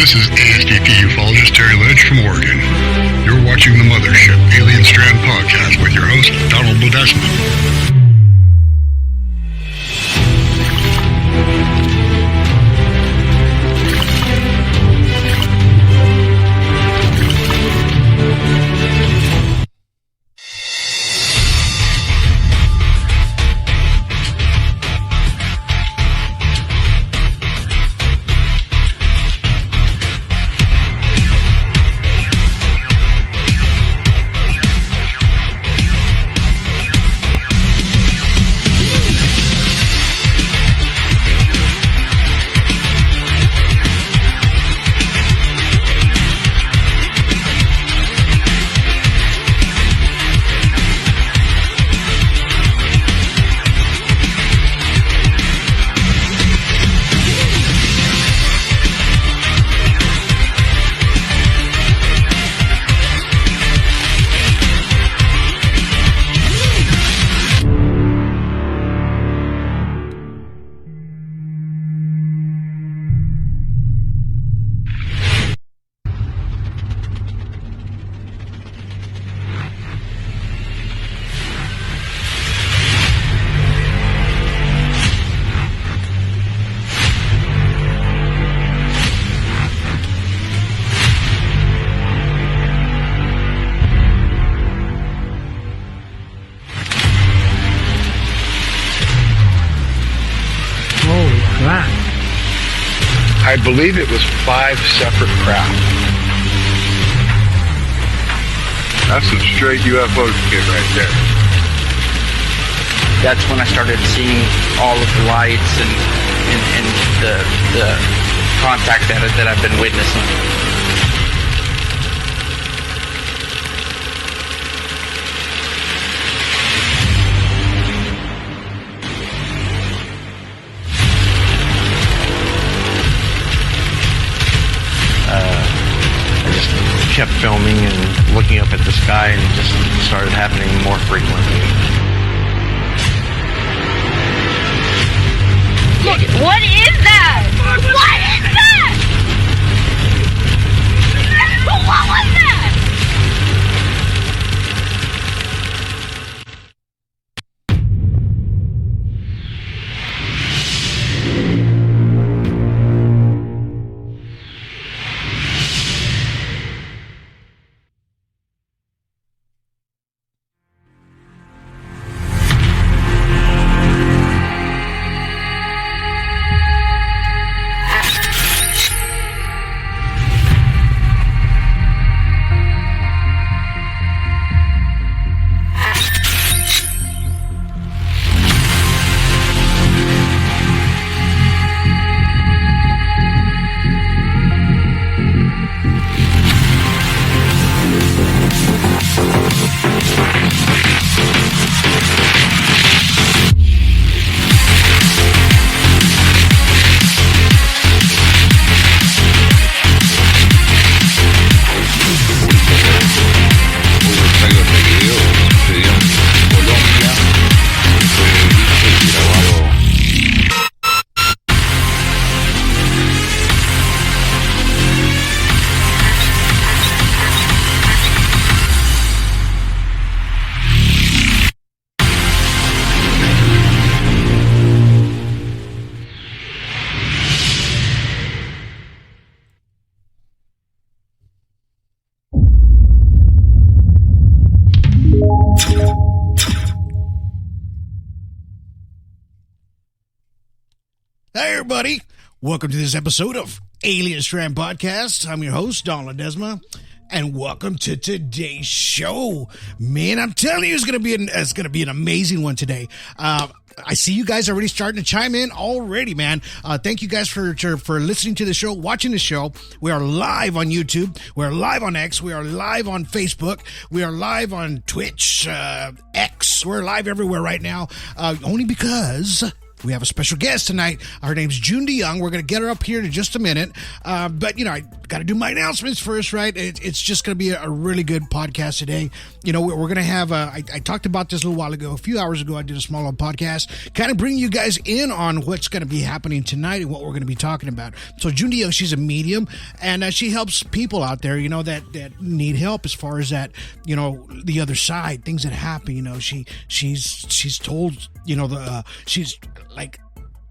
This is ASDP ufologist Terry Ledge from Oregon. You're watching the Mothership Alien Strand podcast with your host, Donald Ledesma. I believe it was 5 separate craft. That's some straight UFO shit right there. That's when I started seeing all of the lights and the contact that I've been witnessing. Kept filming and looking up at the sky, and it just started happening more frequently. Look, what is that? What is that? What was that? Hey, everybody. Welcome to this episode of Alien Strand Podcast. I'm your host, Donald Ledesma, and welcome to today's show. Man, I'm telling you, it's going to be an amazing one today. I see you guys already starting to chime in already, man. Thank you guys for listening to the show, watching the show. We are live on YouTube. We are live on X. We are live on Facebook. We are live on Twitch, X. We're live everywhere right now, only because we have a special guest tonight. Her name's June DeYoung. We're going to get her up here in just a minute. But, you know, I got to do my announcements first, right? It's just going to be a really good podcast today. You know, we're going to have, I talked about this a little while ago. A few hours ago, I did a small little podcast, kind of bring you guys in on what's going to be happening tonight and what we're going to be talking about. So June DeYoung, she's a medium, and she helps people out there, you know, that need help as far as that, you know, the other side, things that happen. You know, she's told, you know, she's like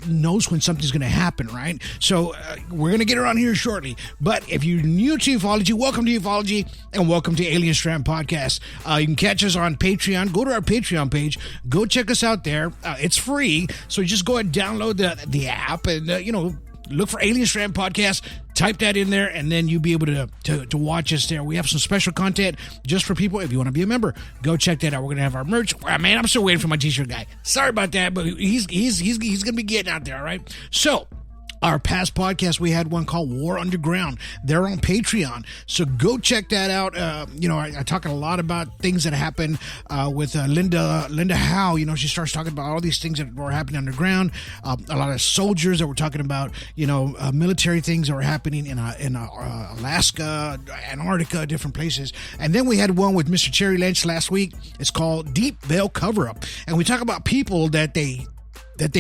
knows when something's going to happen, right? So we're going to get her on here shortly. But if you're new to ufology, welcome to ufology and welcome to Alien Strand Podcast. You can catch us on Patreon. Go to our Patreon page. Go check us out there. It's free. So just go ahead and download the app and, you know, look for Alien Strand Podcast, type that in there, and then you'll be able to watch us there. We have some special content just for people. If you want to be a member, go check that out. We're going to have our merch. Oh, man, I'm still waiting for my t-shirt guy. Sorry about that, but he's going to be getting out there, all right? So, our past podcast, we had one called War Underground. They're on Patreon. So go check that out. You know, I talk a lot about things that happen with Linda Howe. You know, she starts talking about all these things that were happening underground. A lot of soldiers that were talking about, you know, military things that were happening in Alaska, Antarctica, different places. And then we had one with Mr. Cherry Lynch last week. It's called Deep Veil Cover-Up. And we talk about people that they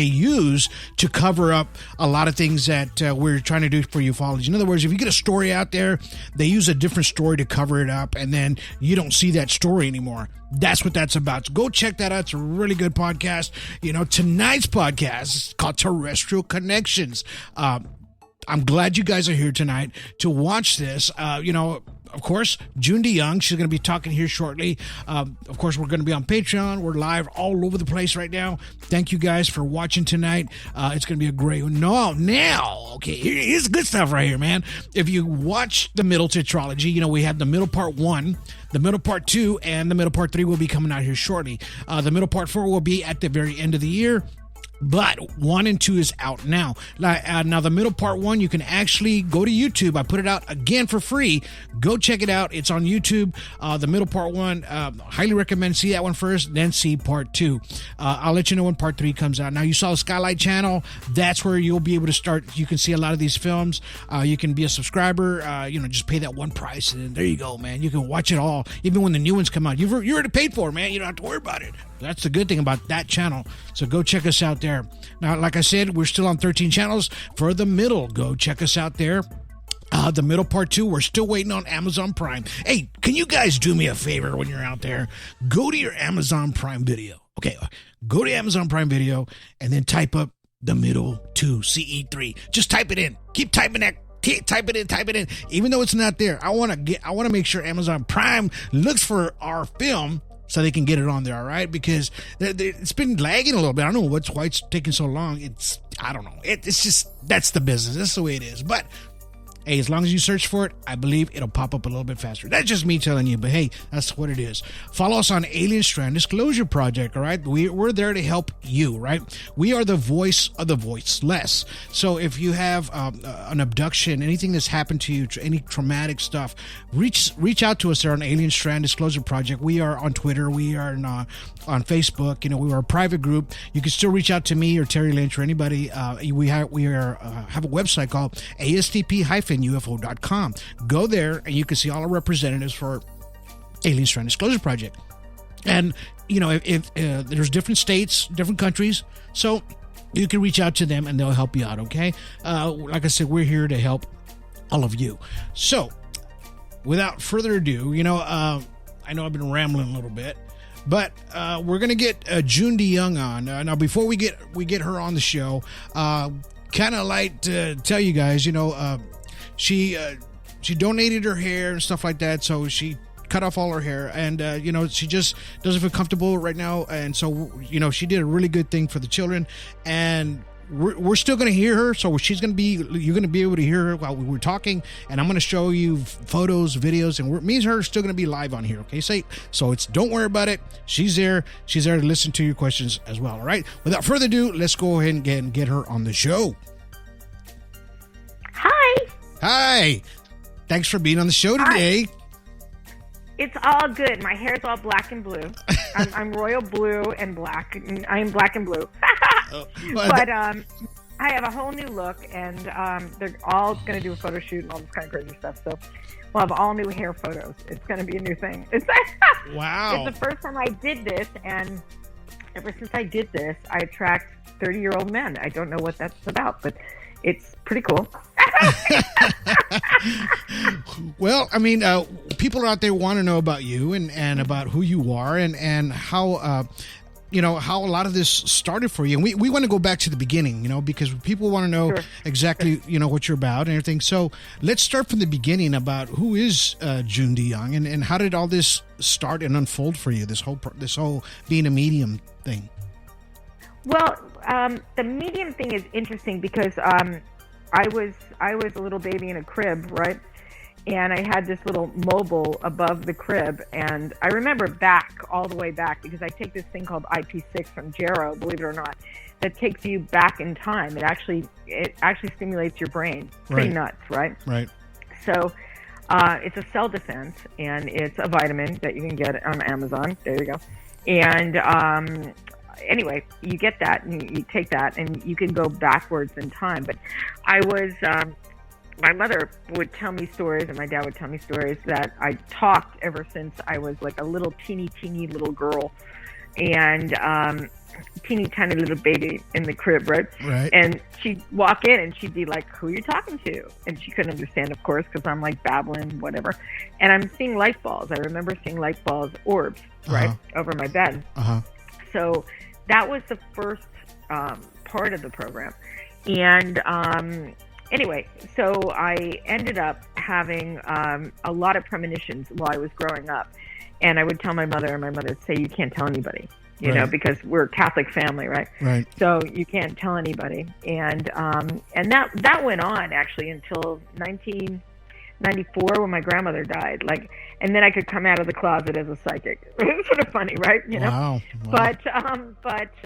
use to cover up a lot of things that we're trying to do for ufology. In other words, if you get a story out there, they use a different story to cover it up, and then you don't see that story anymore. That's what that's about. So go check that out. It's a really good podcast. You know, tonight's podcast is called Terrestrial Connections. I'm glad you guys are here tonight to watch this. You know, of course, June DeYoung, she's going to be talking here shortly. Of course, we're going to be on Patreon. We're live all over the place right now. Thank you guys for watching tonight. It's going to be a great one. Okay, here's good stuff right here, man. If you watch the middle tetralogy, you know, we have the middle part 1, the middle part 2, and the middle part 3 will be coming out here shortly. The middle part 4 will be at the very end of the year. But 1 and 2 is out now. Now, the middle part 1, you can actually go to YouTube. I put it out again for free. Go check it out. It's on YouTube. The middle part 1, highly recommend see that one first, then see part 2. I'll let you know when part 3 comes out. Now, you saw the Skylight channel. That's where you'll be able to start. You can see a lot of these films. You can be a subscriber. You know, just pay that one price, and there you go, man. You can watch it all, even when the new ones come out. You already paid for it, man. You don't have to worry about it. That's the good thing about that channel. So go check us out there. Now, like I said, we're still on 13 channels for the middle. Go check us out there. The middle part 2, we're still waiting on Amazon Prime. Hey, can you guys do me a favor when you're out there? Go to your Amazon Prime Video. Okay, go to Amazon Prime Video and then type up the middle 2, CE3. Just type it in. Keep typing that. Type it in. Even though it's not there, I want to make sure Amazon Prime looks for our film so they can get it on there, all right? Because it's been lagging a little bit. I don't know why it's taking so long. I don't know. It's just, that's the business. That's the way it is. But hey, as long as you search for it, I believe it'll pop up a little bit faster. That's just me telling you, but hey, that's what it is. Follow us on Alien Strand Disclosure Project, all right? We're there to help you, right? We are the voice of the voiceless. So if you have an abduction, anything that's happened to you, any traumatic stuff, reach out to us there on Alien Strand Disclosure Project. We are on Twitter. We are on Facebook. You know, we are a private group. You can still reach out to me or Terry Lynch or anybody. We have a website called ASTP-UFO.com. Go there and you can see all our representatives for Alien Strand Disclosure Project. And, you know, if there's different states, different countries, so you can reach out to them and they'll help you out, okay? Like I said, we're here to help all of you. So, without further ado, you know, I know I've been rambling a little bit, but we're going to get June DeYoung on. Now, before we get her on the show, kind of like to tell you guys, you know, she donated her hair and stuff like that, so she cut off all her hair, and you know, she just doesn't feel comfortable right now, and so, you know, she did a really good thing for the children, and we're still going to hear her, so you're going to be able to hear her while we're talking, and I'm going to show you photos, videos, and me and her are still going to be live on here, okay? So don't worry about it. She's there to listen to your questions as well, all right? Without further ado, let's go ahead and get her on the show. Hi. Thanks for being on the show today. Hi. It's all good. My hair is all black and blue. I'm royal blue and black. I'm black and blue. But I have a whole new look, and they're all going to do a photo shoot and all this kind of crazy stuff. So we'll have all new hair photos. It's going to be a new thing. Wow. It's the first time I did this, and ever since I did this, I attract 30-year-old men. I don't know what that's about, but it's pretty cool. Well, I mean, people out there want to know about you and about who you are and how, how a lot of this started for you. And we want to go back to the beginning, because people want to know exactly, what you're about and everything. So let's start from the beginning about who is June DeYoung and how did all this start and unfold for you, this whole being a medium thing? Well, the medium thing is interesting because I was a little baby in a crib, right? And I had this little mobile above the crib, and I remember all the way back, because I take this thing called IP6 from Jarrow, believe it or not, that takes you back in time. It actually stimulates your brain. Pretty nuts, right? Right. So it's a cell defense, and it's a vitamin that you can get on Amazon. There you go. And anyway, you get that, and you take that, and you can go backwards in time. But I was... my mother would tell me stories, and my dad would tell me stories that I talked ever since I was like a little teeny little girl, and teeny tiny little baby in the crib, right? Right. And she'd walk in, and she'd be like, "Who are you talking to?" And she couldn't understand, of course, because I'm like babbling, whatever. And I'm seeing light balls. I remember seeing light balls, orbs, right, over my bed. So that was the first part of the program, and anyway, so I ended up having a lot of premonitions while I was growing up. And I would tell my mother, and my mother would say, "You can't tell anybody," because we're a Catholic family, right? Right. So you can't tell anybody. And that went on, actually, until 1994 when my grandmother died. And then I could come out of the closet as a psychic. It was sort of funny, right? Wow. But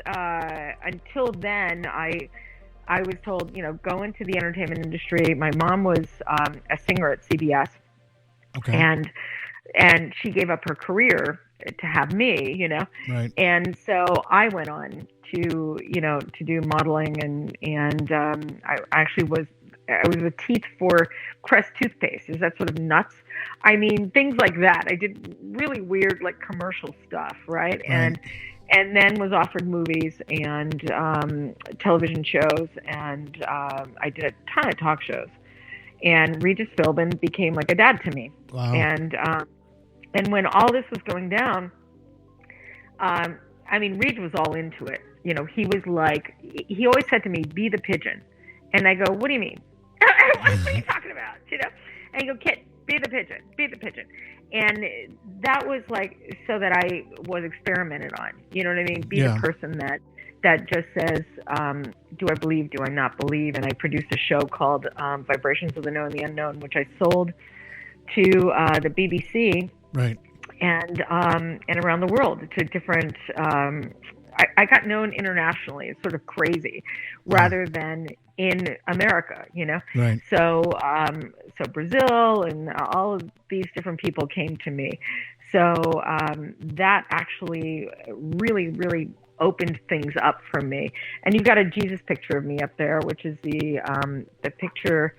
until then, I was told, go into the entertainment industry. My mom was a singer at CBS, and she gave up her career to have me, Right. And so I went on to do modeling, and I was a teeth for Crest toothpaste. Is that sort of nuts? I mean, things like that. I did really weird, commercial stuff, right? And then was offered movies and television shows, and I did a ton of talk shows. And Regis Philbin became like a dad to me. Wow. And when all this was going down, Regis was all into it. He was like, he always said to me, "Be the pigeon," and I go, "What do you mean? What are you talking about?" And he go, "Kid, be the pigeon, be the pigeon." And that was so that I was experimented on. You know what I mean? Be the person that just says, do I believe, do I not believe? And I produced a show called Vibrations of the Known and the Unknown, which I sold to the BBC, right, and around the world to different. I got known internationally. It's sort of crazy, rather than in America, Right. So Brazil and all of these different people came to me. So that actually really, really opened things up for me. And you've got a Jesus picture of me up there, which is the picture,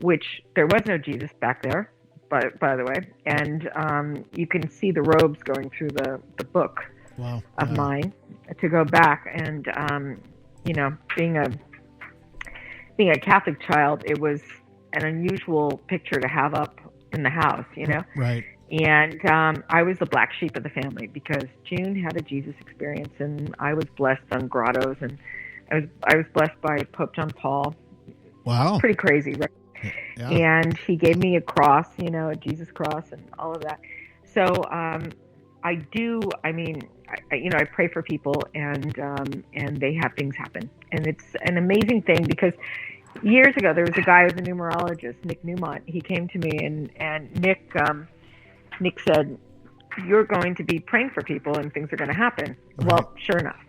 which there was no Jesus back there, by the way. And you can see the robes going through the book of mine to go back. And being a Catholic child, it was an unusual picture to have up in the house, Right. And I was the black sheep of the family because June had a Jesus experience, and I was blessed on grottos, and I was blessed by Pope John Paul. Wow. Pretty crazy, right? Yeah. And he gave me a cross, a Jesus cross, and all of that. So I pray for people, and they have things happen, and it's an amazing thing because years ago there was a guy who was a numerologist, Nick Newmont. He came to me, and Nick said, "You're going to be praying for people, and things are going to happen." Right. Well, sure enough.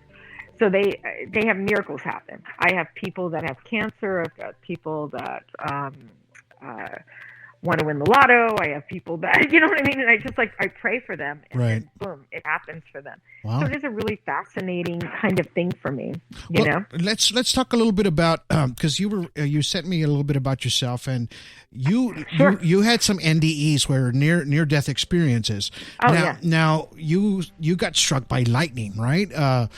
So they have miracles happen. I have people that have cancer. I've got people that want to win the lotto. I have people that, you know what I mean? And I just I pray for them, and then boom, it happens for them. Wow. So it is a really fascinating kind of thing for me, you know? Let's talk a little bit about, because you sent me a little bit about yourself, and you had some NDEs where near death experiences. Now you got struck by lightning, right? I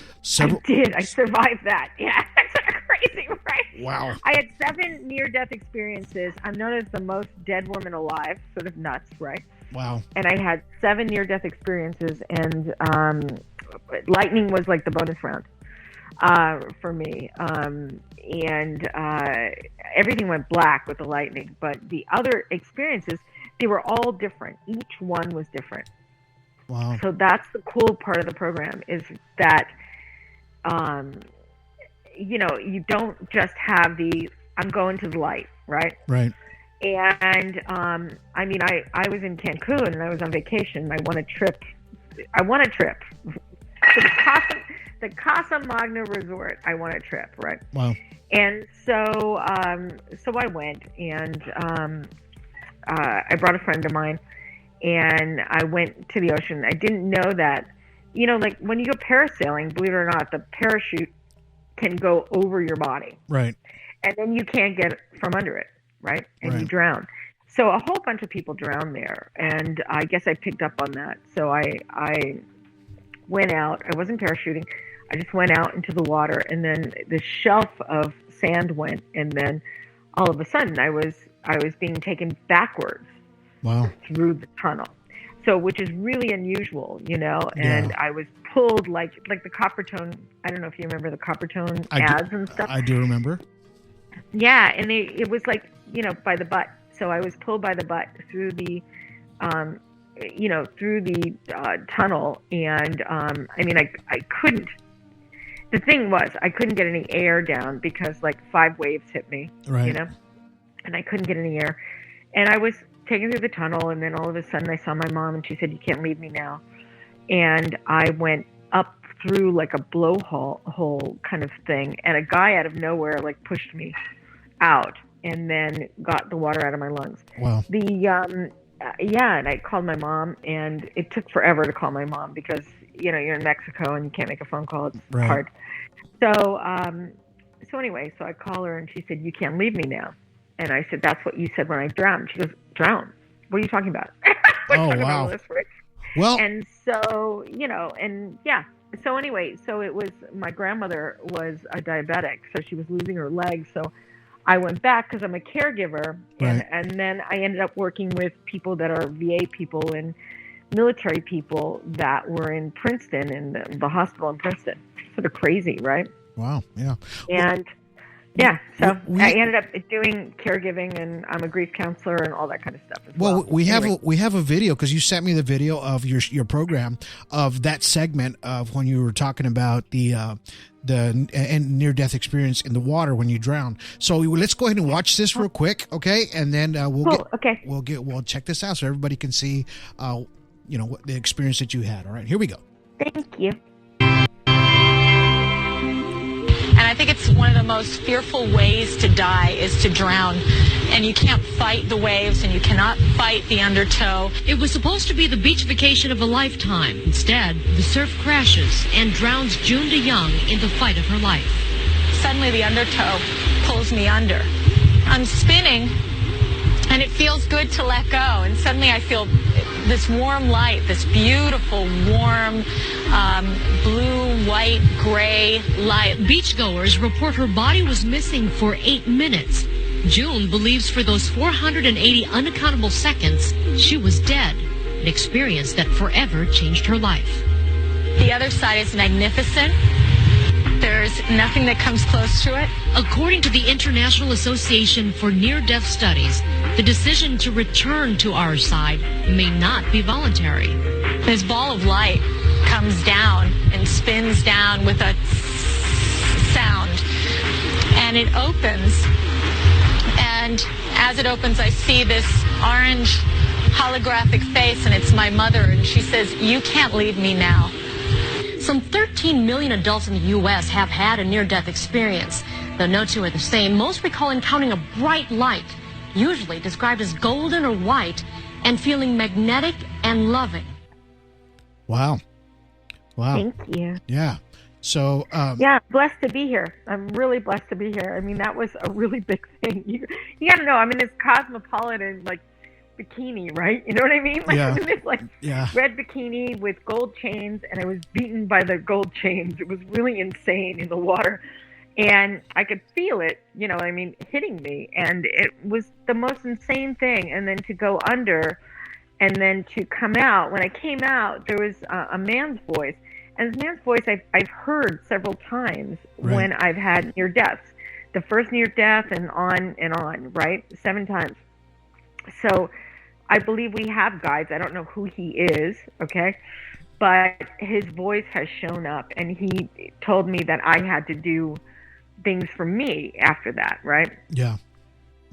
did. I survived that. Yeah, that's crazy, right? Wow. I had 7 near-death experiences. I'm known as the most dead woman alive, sort of nuts, right? Wow. And I had 7 near-death experiences, and lightning was like the bonus round for me. And everything went black with the lightning. But the other experiences, they were all different. Each one was different. Wow. So that's the cool part of the program, is that you know, you don't just have I'm going to the light, right? Right. And I mean, I was in Cancun and I was on vacation. I won a trip to the Casa Magna Resort. I won a trip, right? Wow. And so I went, and I brought a friend of mine, and I went to the ocean. I didn't know that, you know, like when you go parasailing, believe it or not, the parachute can go over your body. Right. And then you can't get from under it, right? And you drown. So a whole bunch of people drowned there, and I guess I picked up on that. So I went out. I wasn't parachuting. I just went out into the water, and then the shelf of sand went, and then all of a sudden I was being taken backwards. Wow. Through the tunnel. So, which is really unusual, you know, and I was pulled like the Coppertone. I don't know if you remember the Coppertone ads and stuff. I do remember. Yeah, and it was like, you know, by the butt. So I was pulled by the butt through the, you know, through the tunnel, and I mean, I couldn't. The thing was, I couldn't get any air down because like 5 waves hit me, you know, and I couldn't get any air, and I was taken through the tunnel, and then all of a sudden I saw my mom, and she said, "You can't leave me now." And I went up through like a blowhole kind of thing, and a guy out of nowhere like pushed me out, and then got the water out of my lungs. Wow. And I called my mom, and it took forever to call my mom because, you know, you're in Mexico and you can't make a phone call. It's hard. So anyway, so I call her, and she said, "You can't leave me now." And I said, "That's what you said when I drowned." She goes, "Drown? What are you talking about?" Wow. Well, and so, you know, and yeah. So anyway, so it was, my grandmother was a diabetic, so she was losing her legs. So I went back because I'm a caregiver, and then I ended up working with people that are VA people and military people that were in Princeton, in the hospital in Princeton. Sort of crazy, right? Wow. Yeah. And yeah, so I ended up doing caregiving, and I'm a grief counselor and all that kind of stuff as well. We have a video, because you sent me the video of your program, of that segment of when you were talking about the near-death experience in the water when you drown. So let's go ahead and watch this real quick, okay? And then we'll check this out so everybody can see, you know, the experience that you had. All right, here we go. Thank you. And I think it's one of the most fearful ways to die is to drown. And you can't fight the waves, and you cannot fight the undertow. It was supposed to be the beach vacation of a lifetime. Instead, the surf crashes and drowns June DeYoung in the fight of her life. Suddenly the undertow pulls me under. I'm spinning, and it feels good to let go. And suddenly I feel this warm light, this beautiful, warm, blue, white, gray light. Beachgoers report her body was missing for 8 minutes. June believes for those 480 unaccountable seconds, she was dead, an experience that forever changed her life. The other side is magnificent. There's nothing that comes close to it. According to the International Association for Near-Death Studies, the decision to return to our side may not be voluntary. This ball of light comes down and spins down with a sound, and it opens. And as it opens, I see this orange holographic face, and it's my mother, and she says, "You can't leave me now." Some 13 million adults in the U.S. have had a near-death experience. Though no two are the same, most recall encountering a bright light usually described as golden or white, and feeling magnetic and loving. Wow. Thank you. Yeah. So, yeah, blessed to be here. I'm really blessed to be here. I mean, that was a really big thing. You got to know, I'm in this cosmopolitan, like, bikini, right? You know what I mean? Like, Yeah. I'm in this, like, Yeah. red bikini with gold chains, and I was beaten by the gold chains. It was really insane in the water. And I could feel it, you know, I mean, hitting me. And it was the most insane thing. And then to go under and then to come out. When I came out, there was a man's voice. And this man's voice I've heard several times when I've had near deaths. The first near death and on, right? 7 times. So I believe we have guides. I don't know who he is, okay? But his voice has shown up, and he told me that I had to do things for me after that, right? Yeah. Wow.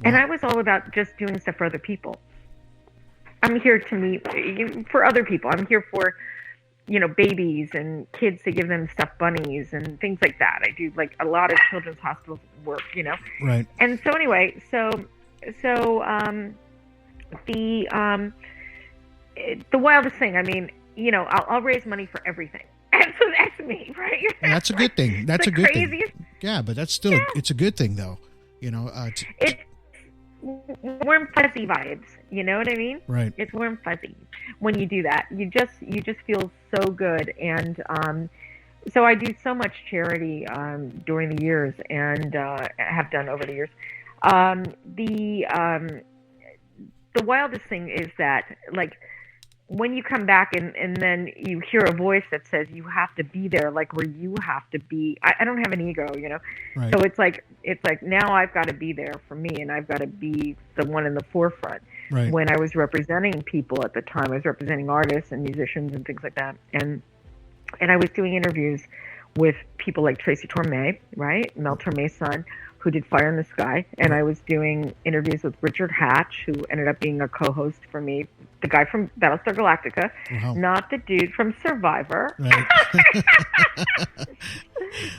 And I was all about just doing stuff for other people. I'm here to meet for other people. I'm here for, you know, babies and kids to give them stuffed bunnies and things like that. I do like a lot of children's hospital work, you know. Right. And so anyway, the wildest thing. I mean, you know, I'll raise money for everything, and so that's me, right? And that's a good thing. That's the a good craziest thing. Yeah, but that's still it's a good thing, though. You know, it's warm fuzzy vibes. You know what I mean? Right. It's warm fuzzy when you do that. You just feel so good, and so I do so much charity during the years, and have done over the years. The wildest thing is that, like, when you come back and then you hear a voice that says you have to be there, like where you have to be. I don't have an ego, you know. Right. So it's like now I've got to be there for me, and I've got to be the one in the forefront. Right. When I was representing people at the time, I was representing artists and musicians and things like that, and I was doing interviews with people like Tracy Torme, right, Mel Torme's son, who did Fire in the Sky, and I was doing interviews with Richard Hatch, who ended up being a co-host for me, the guy from Battlestar Galactica, not the dude from Survivor. Right.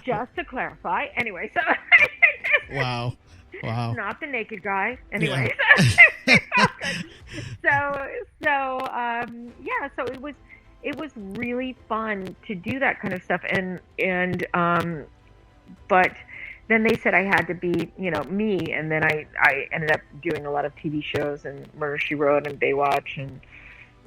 Just to clarify. Anyway, so Wow. Not the naked guy. Anyway, Yeah. so it was really fun to do that kind of stuff, and but then they said I had to be, you know, me, and then I ended up doing a lot of TV shows and Murder, She Wrote and Baywatch, and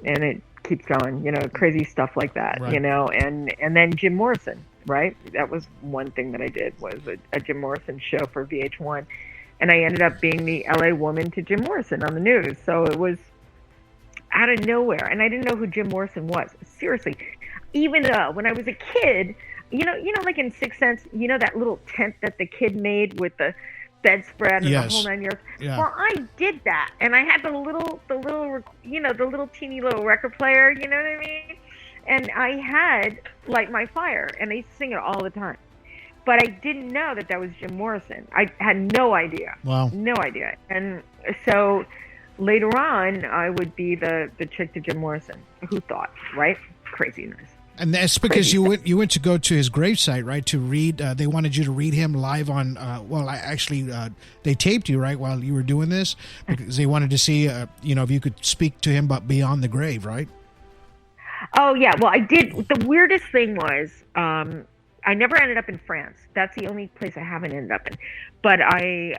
it keeps going, you know, crazy stuff like that, Right. you know, and then Jim Morrison, right? That was one thing that I did, was a Jim Morrison show for VH1, and I ended up being the LA woman to Jim Morrison on the news, so it was out of nowhere, and I didn't know who Jim Morrison was, seriously. Even when I was a kid, you know, like in Sixth Sense, you know, that little tent that the kid made with the bedspread and Yes. the whole 9 yards. Yeah. Well, I did that, and I had the little, you know, the little teeny little record player. You know what I mean? And I had Light My Fire, and I used to sing it all the time. But I didn't know that was Jim Morrison. I had no idea. Wow. No idea. And so later on, I would be the chick to Jim Morrison. Who thought, right? Craziness. And that's because you went to go to his gravesite, right? To read. They wanted you to read him live on. They taped you, right, while you were doing this, because they wanted to see, you know, if you could speak to him, but beyond the grave, right? Oh yeah. Well, I did. The weirdest thing was, I never ended up in France. That's the only place I haven't ended up in. But I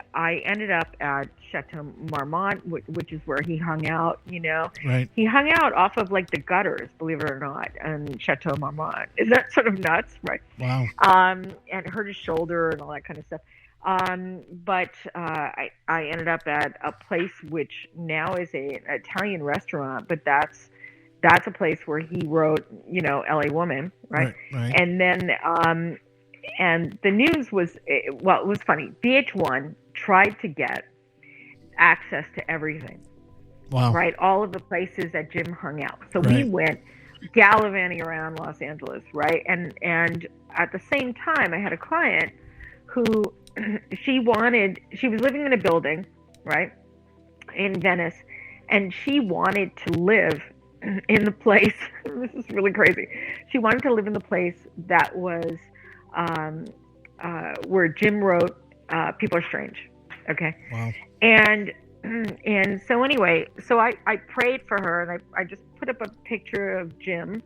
ended up at Chateau Marmont, which is where he hung out, you know. Right. He hung out off of like the gutters, believe it or not, and Chateau Marmont. Is that sort of nuts? Right. Wow. And hurt his shoulder and all that kind of stuff. But I ended up at a place which now is an Italian restaurant, but that's a place where he wrote, you know, LA Woman, right? Right. And then, and the news was, it was funny. VH1 tried to get access to everything. Wow. Right? All of the places that Jim hung out. So Right. we went gallivanting around Los Angeles, right? And at the same time, I had a client who she was living in a building, right, in Venice, and she wanted to live in the place. This is really crazy. She wanted to live in the place that was where Jim wrote People Are Strange. Okay. Wow. And And so anyway, so I prayed for her, and I just put up a picture of Jim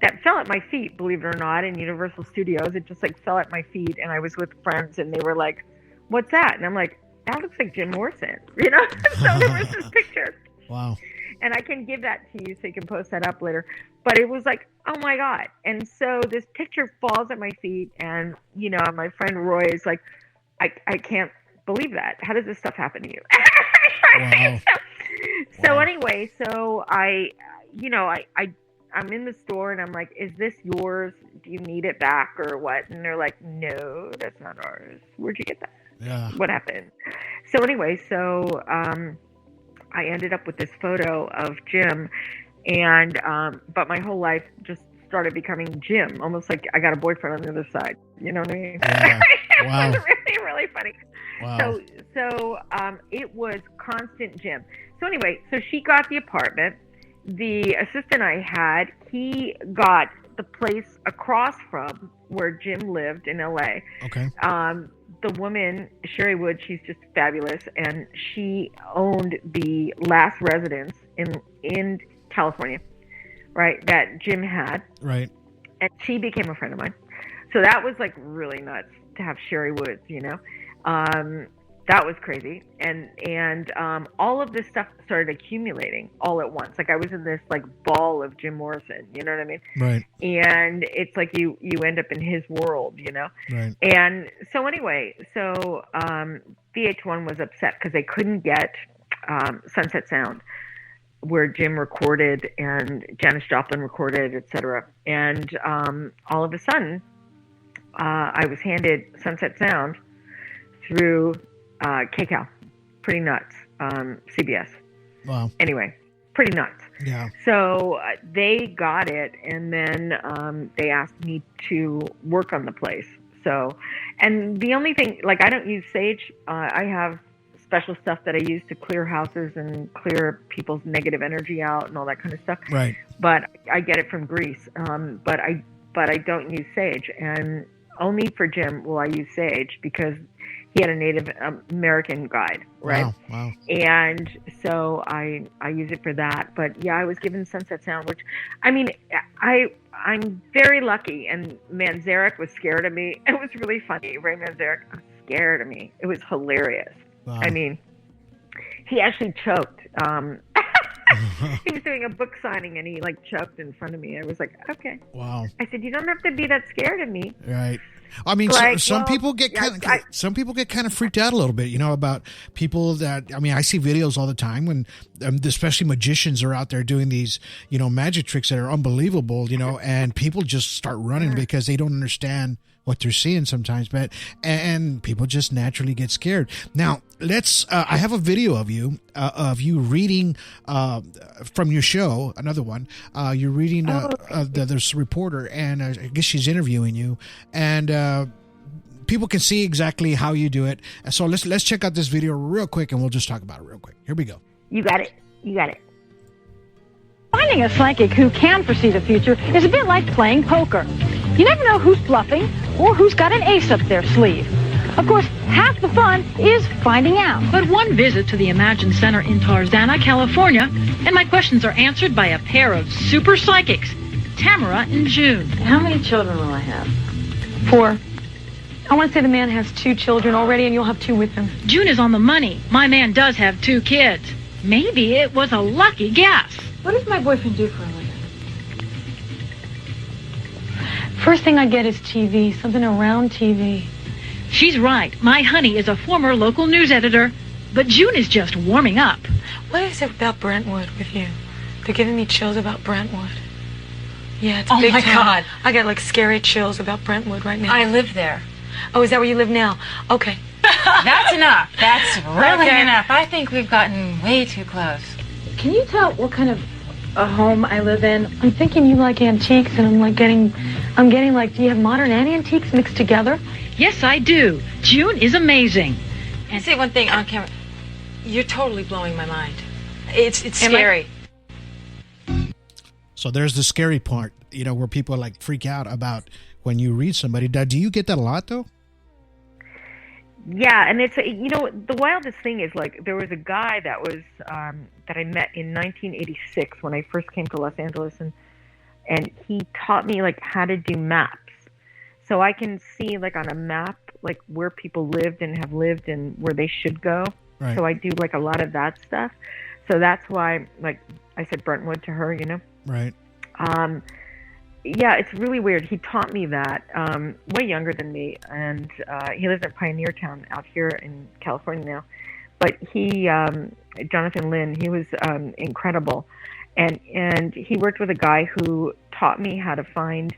that fell at my feet, believe it or not, in Universal Studios. It just like fell at my feet, and I was with friends, and they were like, "What's that?" And I'm like, "That looks like Jim Morrison," you know. So there was this picture. Wow. And I can give that to you so you can post that up later. But it was like, oh my God. And so this picture falls at my feet, and you know, my friend Roy is like, I can't believe that. How does this stuff happen to you? Wow. So anyway, so I'm in the store, and I'm like, is this yours? Do you need it back or what? And they're like, no, that's not ours. Where'd you get that? Yeah. What happened? So anyway, I ended up with this photo of Jim, and but my whole life just started becoming Jim, almost like I got a boyfriend on the other side. You know what I mean? Yeah. It Wow. was really, really funny. Wow. So it was constant Jim. So anyway, so she got the apartment. The assistant I had, he got the place across from where Jim lived in LA. Okay. The woman, Sherry Wood, she's just fabulous, and she owned the last residence in California, right, that Jim had. Right. And she became a friend of mine. So that was like really nuts to have Sherry Woods, you know. That was crazy. And all of this stuff started accumulating all at once. Like I was in this like ball of Jim Morrison, you know what I mean? Right. And it's like you end up in his world, you know? Right. And so anyway, VH1 was upset because they couldn't get Sunset Sound, where Jim recorded and Janis Joplin recorded, etc. And all of a sudden, I was handed Sunset Sound through KCAL. Pretty nuts. CBS. Wow. Anyway, pretty nuts. Yeah. So they got it, and then they asked me to work on the place. So, and the only thing, like I don't use Sage. I have special stuff that I use to clear houses and clear people's negative energy out and all that kind of stuff. Right. But I get it from Greece. But I don't use Sage, and only for Jim will I use Sage because he had a Native American guide, right? Wow, wow. And so I use it for that. But yeah, I was given Sunset Sound, which, I mean, I'm very lucky. And Manzarek was scared of me. It was really funny. Ray Manzarek was scared of me. It was hilarious. Wow. I mean, he actually choked. He was doing a book signing, and he like choked in front of me. I was like, okay. Wow. I said, you don't have to be that scared of me. Right. I mean, like, some people get kind of freaked out a little bit, you know, about people that, I mean, I see videos all the time when, especially magicians are out there doing these, you know, magic tricks that are unbelievable, you know, and people just start running because they don't understand what they're seeing sometimes, and people just naturally get scared. Now, I have a video of you reading from your show, another one. You're reading this reporter, and I guess she's interviewing you, and people can see exactly how you do it. So let's check out this video real quick, and we'll just talk about it real quick. Here we go. You got it. Finding a psychic who can foresee the future is a bit like playing poker. You never know who's bluffing or who's got an ace up their sleeve. Of course, half the fun is finding out. But one visit to the Imagine Center in Tarzana, California, and my questions are answered by a pair of super psychics, Tamara and June. How many children will I have? 4. I want to say the man has 2 children already, and you'll have 2 with him. June is on the money. My man does have 2 kids. Maybe it was a lucky guess. What does my boyfriend do for a living? First thing I get is TV, something around TV. She's right. My honey is a former local news editor, but June is just warming up. What is it about Brentwood with you? They're giving me chills about Brentwood. Yeah, it's oh big my town. God. I got like scary chills about Brentwood right now. I live there. Oh, is that where you live now? Okay. That's enough. That's really enough. I think we've gotten way too close. Can you tell what kind of a home I live in? I'm thinking you like antiques, and I'm getting like, do you have modern and antiques mixed together? Yes, I do. June is amazing. And say one thing on camera. You're totally blowing my mind. It's scary. So there's the scary part, you know, where people like freak out about when you read somebody. Do you get that a lot, though? Yeah, and it's the wildest thing is like there was a guy that was that I met in 1986 when I first came to Los Angeles, and he taught me like how to do maps, so I can see like on a map like where people lived and have lived and where they should go. Right. So I do like a lot of that stuff. So that's why like I said Brentwood to her, Right. Yeah, it's really weird. He taught me that, way younger than me, and he lives in Pioneer Town out here in California now. But he, Jonathan Lynn, he was incredible, and he worked with a guy who taught me how to find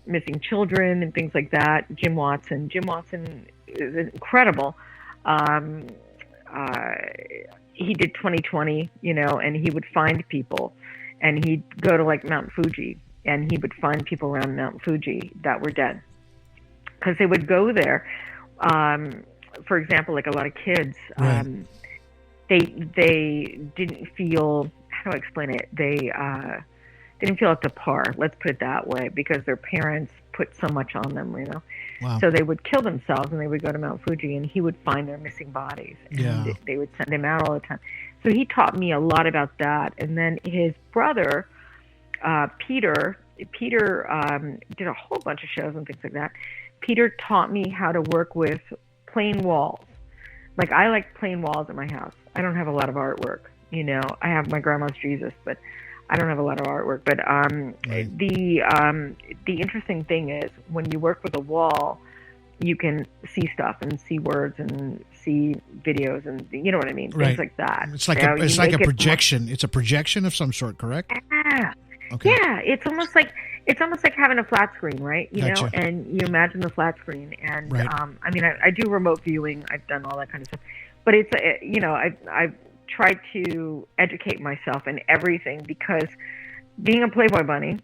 missing children and things like that. Jim Watson. Jim Watson is incredible. He did 2020, and he would find people, and he'd go to like Mount Fuji. And he would find people around Mount Fuji that were dead. Because they would go there. For example, like a lot of kids, Right. They didn't feel, how do I explain it? They didn't feel up to par, let's put it that way, because their parents put so much on them, Wow. So they would kill themselves and they would go to Mount Fuji and he would find their missing bodies. And Yeah. they would send him out all the time. So he taught me a lot about that. And then his brother, Peter did a whole bunch of shows and things like that. Peter taught me how to work with plain walls. Like I like plain walls at my house. I don't have a lot of artwork, I have my grandma's Jesus, but I don't have a lot of artwork. But Right. the interesting thing is when you work with a wall, you can see stuff and see words and see videos and you know what I mean, Right. things like that. It's like You a know, it's you like a make it projection. It's a projection of some sort, correct? Yeah. Okay. Yeah, it's almost like having a flat screen, right? Gotcha. And you imagine the flat screen, and Right. I mean, I do remote viewing. I've done all that kind of stuff, but it's I've tried to educate myself in everything because being a Playboy bunny,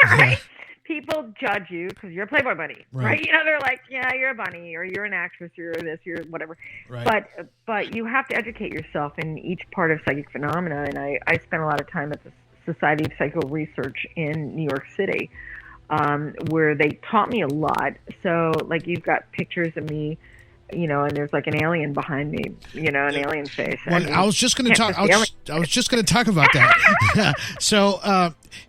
right? People judge you because you're a Playboy bunny, right? They're like, yeah, you're a bunny, or you're an actress, you're this, you're whatever. Right. But you have to educate yourself in each part of psychic phenomena, and I spent a lot of time at the Society of Psychical Research in New York City, where they taught me a lot. So, like, you've got pictures of me, and there's like an alien behind me, an alien face. Well, I was just going to talk. I was just going to talk about that. So,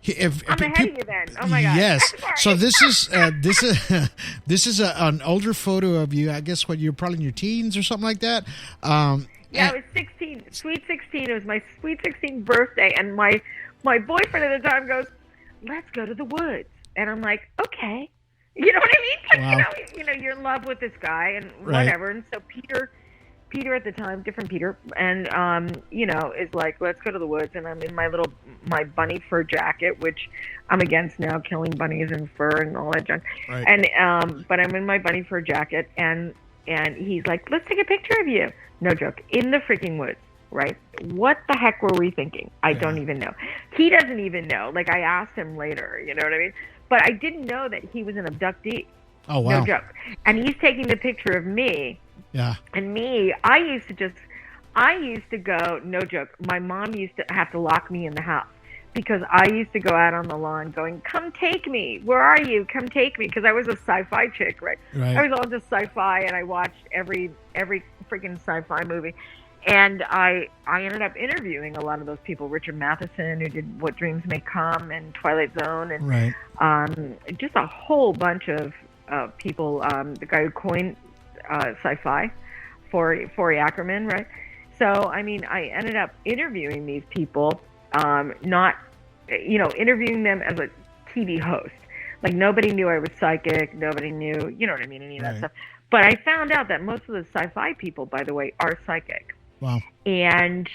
if I'm ahead of you then. Oh my God. Yes. So this is an older photo of you. I guess you're probably in your teens or something like that. Yeah, I was 16, sweet 16. It was my sweet 16 birthday, and my boyfriend at the time goes, "Let's go to the woods," and I'm like, "Okay." You know what I mean? Wow. You're in love with this guy and Right. whatever. And so Peter at the time, different Peter, and is like, let's go to the woods. And I'm in my bunny fur jacket, which I'm against now, killing bunnies and fur and all that junk. Right. And but I'm in my bunny fur jacket, and he's like, let's take a picture of you. No joke, in the freaking woods. Right? What the heck were we thinking? I don't even know. He doesn't even know. Like, I asked him later, you know what I mean? But I didn't know that he was an abductee. Oh, wow. No joke. And he's taking the picture of me. Yeah. And me, I used to go, no joke, my mom used to have to lock me in the house because I used to go out on the lawn going, come take me. Where are you? Come take me. Because I was a sci-fi chick, right? I was all just sci-fi, and I watched every freaking sci-fi movie. And I ended up interviewing a lot of those people, Richard Matheson, who did What Dreams May Come and Twilight Zone, and Right. Just a whole bunch of people. The guy who coined sci-fi, Forey Ackerman, right? So, I mean, I ended up interviewing these people, not, interviewing them as a TV host. Like, nobody knew I was psychic. Nobody knew, you know what I mean, any of that stuff. But I found out that most of the sci-fi people, by the way, are psychic. Wow. And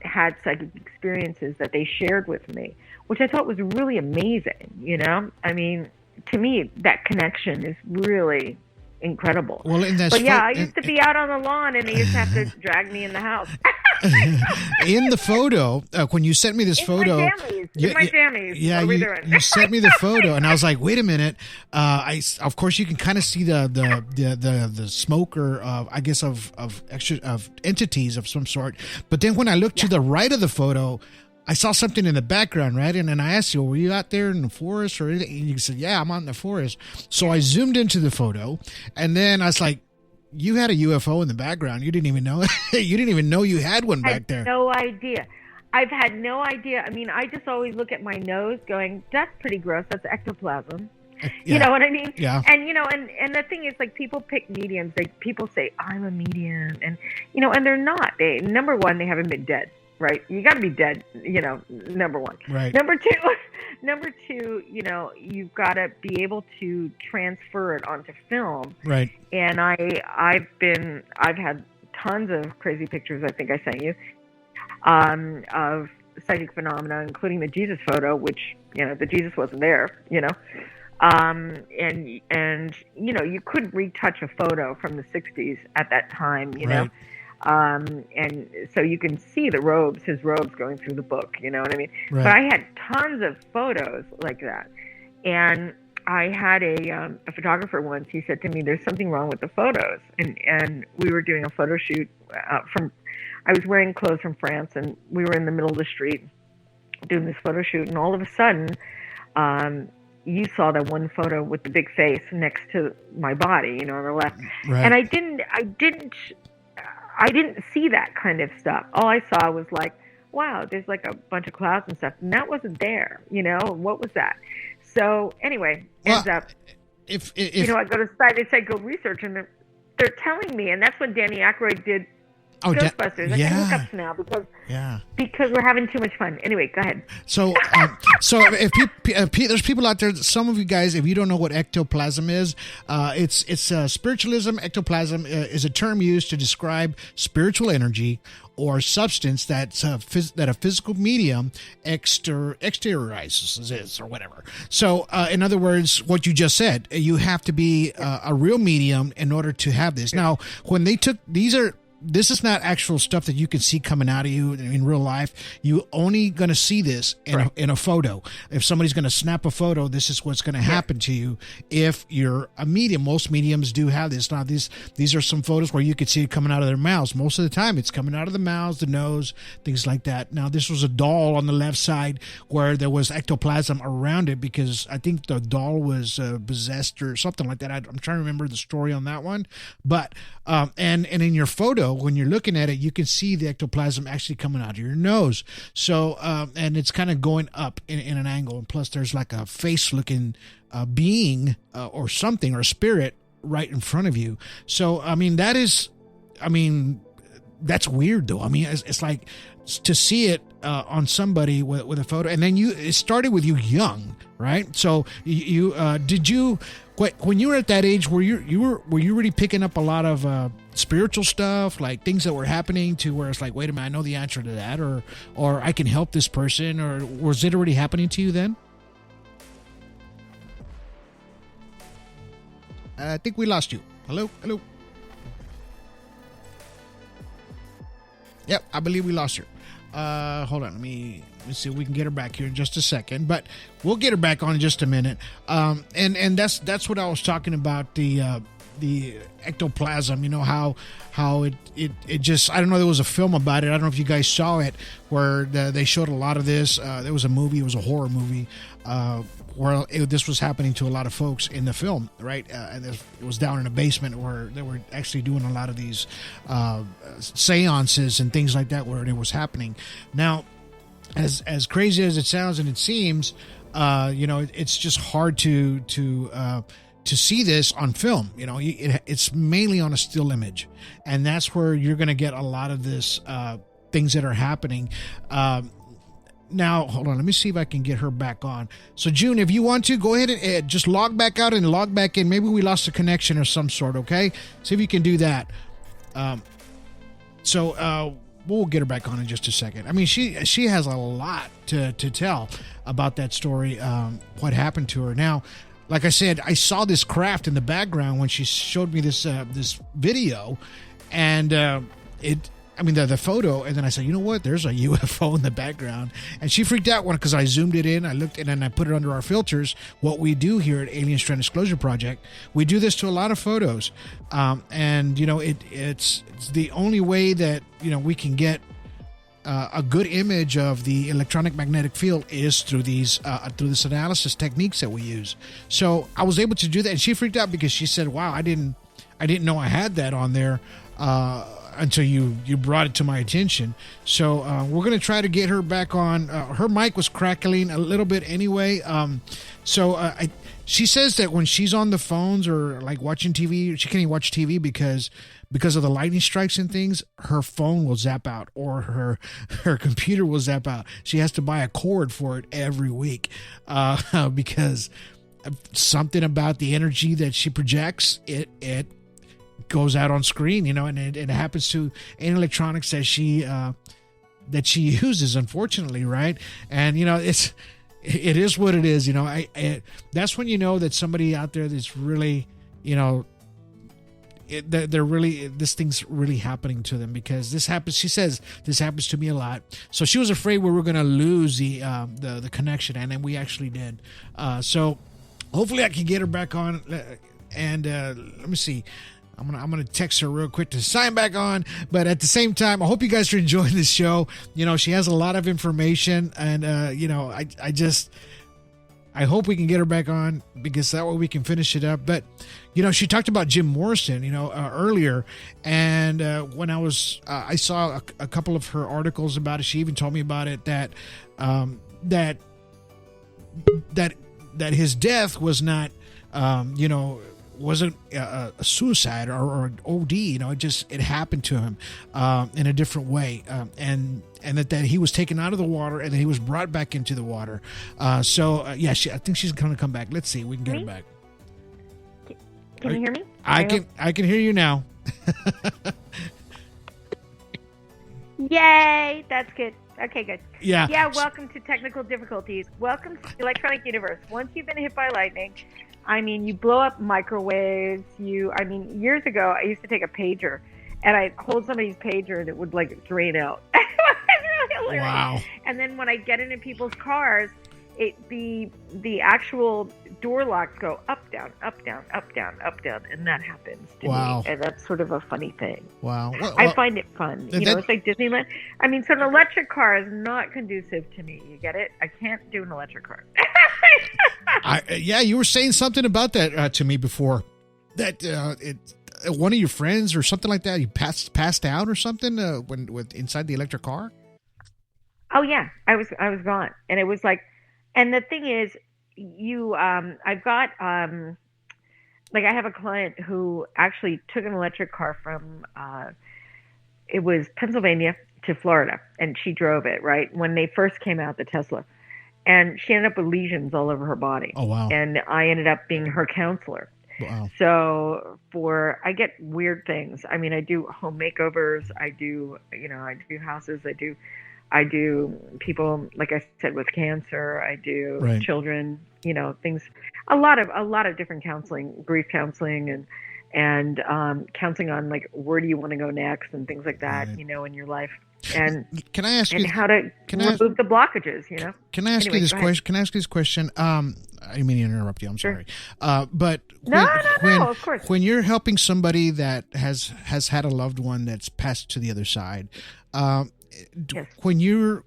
had psychic experiences that they shared with me, which I thought was really amazing, I mean, to me, that connection is really incredible. Well, I used to be out on the lawn, and they used to have to drag me in the house. In the photo, when you sent me this photo, my jammies. Yeah, you sent me the photo, and I was like, wait a minute. Of course, you can kind of see the smoke, or I guess of entities of some sort. But then when I looked to the right of the photo, I saw something in the background, right? And then I asked you, were you out there in the forest or anything? And you said, yeah, I'm out in the forest. So I zoomed into the photo, and then I was like, you had a UFO in the background. You didn't even know. You didn't even know you had one back there. No idea. I've had no idea. I mean, I just always look at my nose going, that's pretty gross. That's ectoplasm. Yeah. You know what I mean? Yeah. And, and the thing is, like, people pick mediums. People say, I'm a medium. And, and they're not. Number one, they haven't been dead, right? You got to be dead, number one. Right. Number two, you've got to be able to transfer it onto film. Right. And I've had tons of crazy pictures. I think I sent you. Of psychic phenomena, including the Jesus photo, which, the Jesus wasn't there, and you couldn't retouch a photo from the 60s at that time, Right. And so you can see his robes going through the book, you know what I mean? Right. But I had tons of photos like that. And I had a photographer once, he said to me, there's something wrong with the photos. And we were doing a photo shoot I was wearing clothes from France, and we were in the middle of the street doing this photo shoot, and all of a sudden, you saw that one photo with the big face next to my body, on the left. Right. And I didn't see that kind of stuff. All I saw was like, wow, there's like a bunch of clouds and stuff, and that wasn't there. What was that? So anyway, ends up, if I go to the site, they say go research, and they're telling me, and that's when Danny Aykroyd did Ghostbusters. I can look up now because we're having too much fun. Anyway, go ahead. So if there's people out there, some of you guys, if you don't know what ectoplasm is, it's spiritualism. Ectoplasm is a term used to describe spiritual energy or substance that a physical medium exteriorizes or whatever. So, in other words, what you just said, you have to be a real medium in order to have this. Now, when they took this is not actual stuff that you can see coming out of you in real life. You only going to see this in a photo. If somebody's going to snap a photo, this is what's going to happen to you if you're a medium. Most mediums do have this. Now, these are some photos where you could see it coming out of their mouths. Most of the time, it's coming out of the mouths, the nose, things like that. Now, this was a doll on the left side where there was ectoplasm around it because I think the doll was possessed or something like that. I'm trying to remember the story on that one. But, and in your photo, when you're looking at it, you can see the ectoplasm actually coming out of your nose. So, and it's kind of going up in an angle. And plus, there's like a face-looking being or something or spirit right in front of you. So, that's weird, though. It's like to see it on somebody with a photo, and then it started with you young, right? So, when you were at that age, were you really picking up a lot of spiritual stuff, like things that were happening to where it's like, wait a minute, I know the answer to that, or I can help this person, or was it already happening to you then? I think we lost you. Hello. Yep, I believe we lost her. Hold on, let me see if we can get her back here in just a second, but we'll get her back on in just a minute. And that's what I was talking about, the ectoplasm, how it just, I don't know, there was a film about it. I don't know if you guys saw it, where they showed a lot of this. There was a movie, it was a horror movie, where this was happening to a lot of folks in the film, right? And it was down in a basement where they were actually doing a lot of these seances and things like that where it was happening. Now, as crazy as it sounds and it seems, it's just hard to see this on film. It's mainly on a still image, and that's where you're going to get a lot of this things that are happening. Now, hold on. Let me see if I can get her back on. So, June, if you want to, go ahead and just log back out and log back in. Maybe we lost a connection of some sort, okay? See if you can do that. We'll get her back on in just a second. She has a lot to tell about that story, what happened to her. Now, like I said, I saw this craft in the background when she showed me this video, and the photo, and then I said, you know what, there's a UFO in the background, and she freaked out because I zoomed it in, I looked, and then I put it under our filters. What we do here at Alien Strand Disclosure Project, we do this to a lot of photos, and it's the only way that we can get a good image of the electronic magnetic field is through this analysis techniques that we use. So I was able to do that, and she freaked out because she said, wow, I didn't I didn't know I had that on there until you brought it to my attention. So we're going to try to get her back on. Her mic was crackling a little bit anyway. She says that when she's on the phones or like watching TV, she can't even watch TV because of the lightning strikes and things. Her phone will zap out or her computer will zap out. She has to buy a cord for it every week because something about the energy that she projects, it goes out on screen, and it happens to any electronics that she uses, unfortunately, right? And it is what it is. That's when you know that somebody out there that's really, they're really, this thing's really happening to them, because this happens. She says this happens to me a lot. So she was afraid we were going to lose the connection, and then we actually did. So hopefully I can get her back on. And let me see. I'm gonna text her real quick to sign back on. But at the same time, I hope you guys are enjoying this show. She has a lot of information, and I hope we can get her back on, because that way we can finish it up. But she talked about Jim Morrison, earlier, and when I saw a couple of her articles about it. She even told me about it, that his death was not, wasn't a suicide or an OD. It happened to him in a different way, and that he was taken out of the water and then he was brought back into the water. I think she's going to come back. Let's see if we can get her back. Can you hear me? I can hear you now. Yay! That's good. Okay, good. Yeah. Welcome to technical difficulties. Welcome to the electronic universe. Once you've been hit by lightning, you blow up microwaves. Years ago, I used to take a pager, and I'd hold somebody's pager, and it would drain out. It was really hilarious. Wow. And then when I get into people's cars, the actual door locks go up, down, up, down, up, down, up, down, and that happens to me. And that's sort of a funny thing. Wow. I find it fun. It's like Disneyland. So an electric car is not conducive to me. You get it? I can't do an electric car. You were saying something about that to me before. That one of your friends or something like that, you passed out or something when inside the electric car. Oh yeah, I was gone, and it was like, and the thing is, I've got I have a client who actually took an electric car from it was Pennsylvania to Florida, and she drove it right when they first came out, the Tesla. And she ended up with lesions all over her body. Oh, wow. And I ended up being her counselor. Wow. So I get weird things. I do home makeovers. I do houses. I do people, like I said, with cancer. I do children, things, a lot of different counseling, grief counseling, and counseling on where do you want to go next and things like that, in your life. And can I ask you how to remove the blockages? Can I ask you this question? Can I ask you this question? I didn't mean to interrupt you. I'm sorry. But no, of course. When you're helping somebody that has had a loved one that's passed to the other side, yes. when the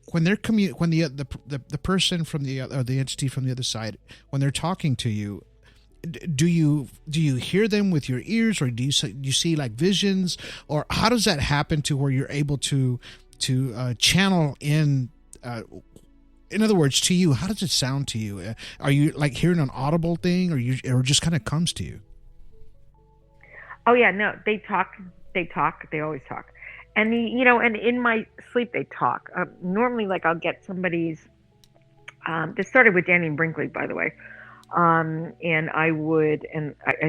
person from the entity from the other side, when they're talking to you, do you hear them with your ears, or do you see like visions, or how does that happen to where you're able to channel in other words, to you? How does it sound to you? Are you like hearing an audible thing, or it just kind of comes to you? Oh yeah, no, they talk, they always talk. And and in my sleep they talk. Normally, I'll get somebody's this started with Danny Brinkley, by the way. And I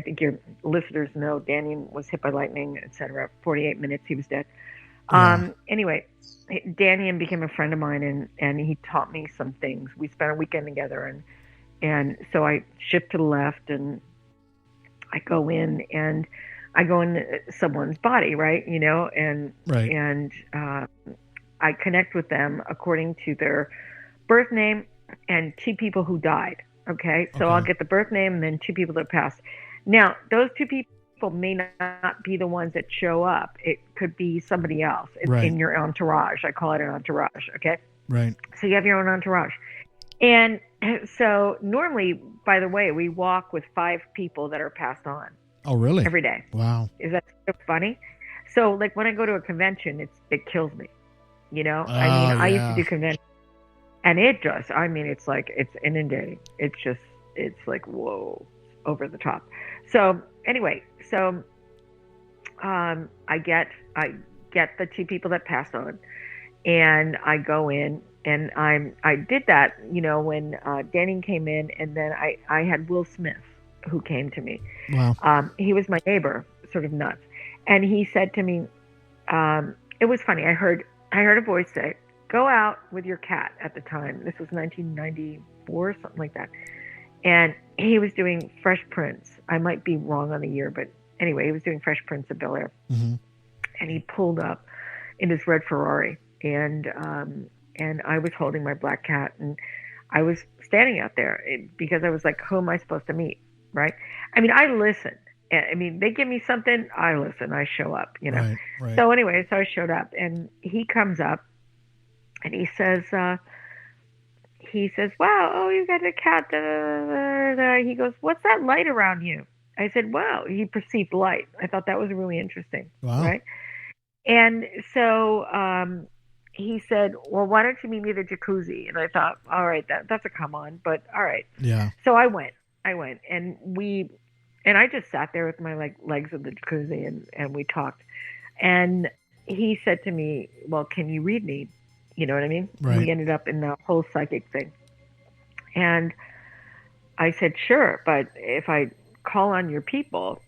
think your listeners know Danny was hit by lightning, etc. 48 minutes, he was dead. Anyway, Danny became a friend of mine, and he taught me some things. We spent a weekend together, and so I shift to the left, and I go in someone's body, right? And I connect with them according to their birth name and 2 people who died. Okay, so I'll get the birth name and then 2 people that passed. Now, those 2 people may not be the ones that show up. It could be somebody else in your entourage. I call it an entourage, okay? Right. So you have your own entourage. And so normally, by the way, we walk with 5 people that are passed on. Oh, really? Every day. Wow. Is that so funny? So, like, when I go to a convention, it kills me. You know? I used to do conventions. And it does. I mean, it's like, it's inundating. It's like, whoa, over the top. So, anyway, I get the two people that passed on, and I go in, and I did that, you know, when Danny came in, and then I had Will Smith who came to me. Wow. He was my neighbor, sort of nuts, and he said to me, it was funny. I heard a voice say, "Go out with your cat." At the time, this was 1994, something like that, and he was doing Fresh Prince. I might be wrong on the year, but anyway, he was doing Fresh Prince of Bel-Air. Mm-hmm. And he pulled up in his red Ferrari, and I was holding my black cat, and I was standing out there because I was like, who am I supposed to meet, right? I mean, I listen. I mean, they give me something, I listen, I show up, you know. Right. So anyway, I showed up, and he comes up, and he says, wow, oh, you got a cat. Da, da, da, da. He goes, what's that light around you? I said, wow, he perceived light. I thought that was really interesting. Wow. Right? And so he said, well, why don't you meet me at the jacuzzi? And I thought, all right, that's a come on, but all right. Yeah. So I went, and I just sat there with my legs in the jacuzzi, and we talked. And he said to me, well, can you read me? You know what I mean? Right. We ended up in the whole psychic thing. And I said, sure, but if I call on your people,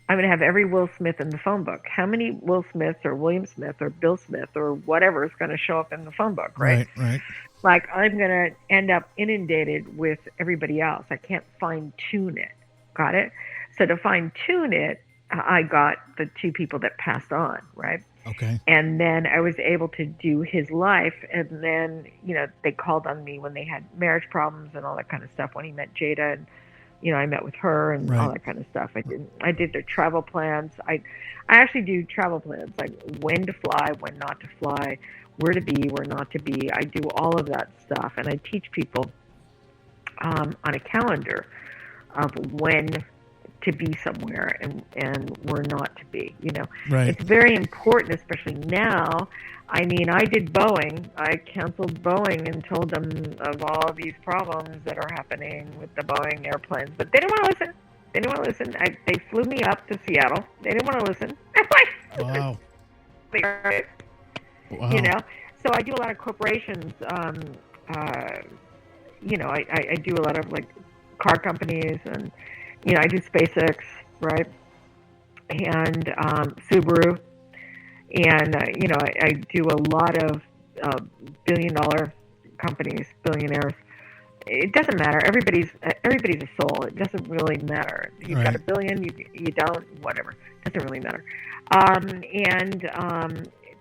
I'm going to have every Will Smith in the phone book. How many Will Smiths or William Smith or Bill Smith or whatever is going to show up in the phone book, right? Right. Like, I'm going to end up inundated with everybody else. I can't fine-tune it. Got it? So to fine-tune it, I got the two people that passed on, right? Okay. And then I was able to do his life. And then, you know, they called on me when they had marriage problems and all that kind of stuff. When he met Jada, and, you know, I met with her and all that kind of stuff. I did their travel plans. I actually do travel plans, like when to fly, when not to fly, where to be, where not to be. I do all of that stuff. And I teach people on a calendar of when to be somewhere and where not to be, you know. Right. It's very important, especially now. I mean, I did Boeing. I canceled Boeing and told them of all these problems that are happening with the Boeing airplanes, but they didn't want to listen. They flew me up to Seattle. They didn't want to listen. Wow. Wow. You know, so I do a lot of corporations. You know, I do a lot of like car companies, and you know, I do SpaceX, right, and Subaru, and you know, I do a lot of billion-dollar companies, billionaires. It doesn't matter. Everybody's a soul. It doesn't really matter. You've got a billion, you don't, whatever. It doesn't really matter.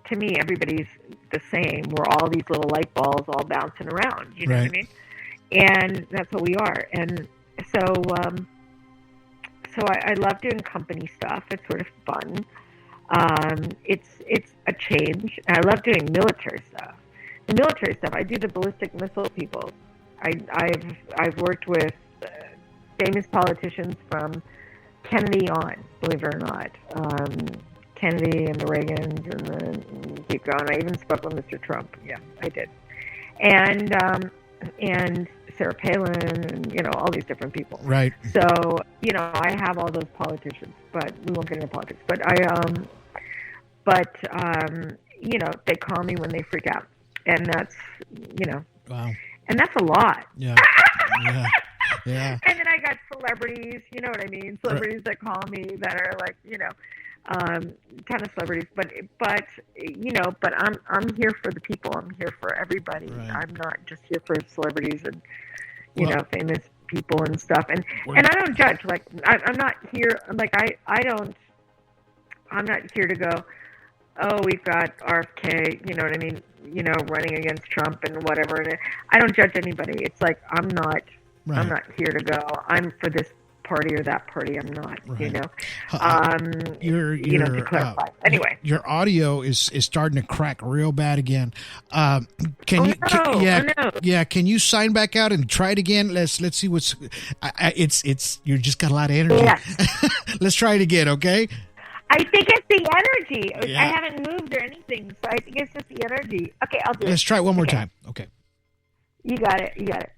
To me, everybody's the same. We're all these little light balls all bouncing around. You know what I mean? And that's what we are. And so I love doing company stuff. It's sort of fun. It's a change. I love doing military stuff. The military stuff, I do the ballistic missile people. I've worked with famous politicians from Kennedy on, believe it or not. Kennedy and the Reagans and the keep going. I even spoke with Mr. Trump. Yeah, I did. And Sarah Palin and, you know, all these different people. Right. So, you know, I have all those politicians, but we won't get into politics. But you know, they call me when they freak out. And that's, you know. Wow. And that's a lot. Yeah. Yeah. And then I got celebrities, you know what I mean? Celebrities that call me that are like, you know, ton of celebrities, but you know, but I'm here for the people. I'm here for everybody. Right. I'm not just here for celebrities and you know, famous people and stuff. And I don't judge. Like I'm not here. Like I'm not here to go, oh, we've got RFK. You know what I mean? You know, running against Trump and whatever. And I don't judge anybody. It's like I'm not here to go. I'm for this party or that party. I'm not, Right. to clarify. Anyway. Your audio is starting to crack real bad again. Can you sign back out and try it again? Let's see what's, it's, you just got a lot of energy. Yes. Let's try it again. Okay. I think it's the energy. Yeah. I haven't moved or anything, so I think it's just the energy. Okay, I'll do it. Let's try it one more time. Okay. You got it.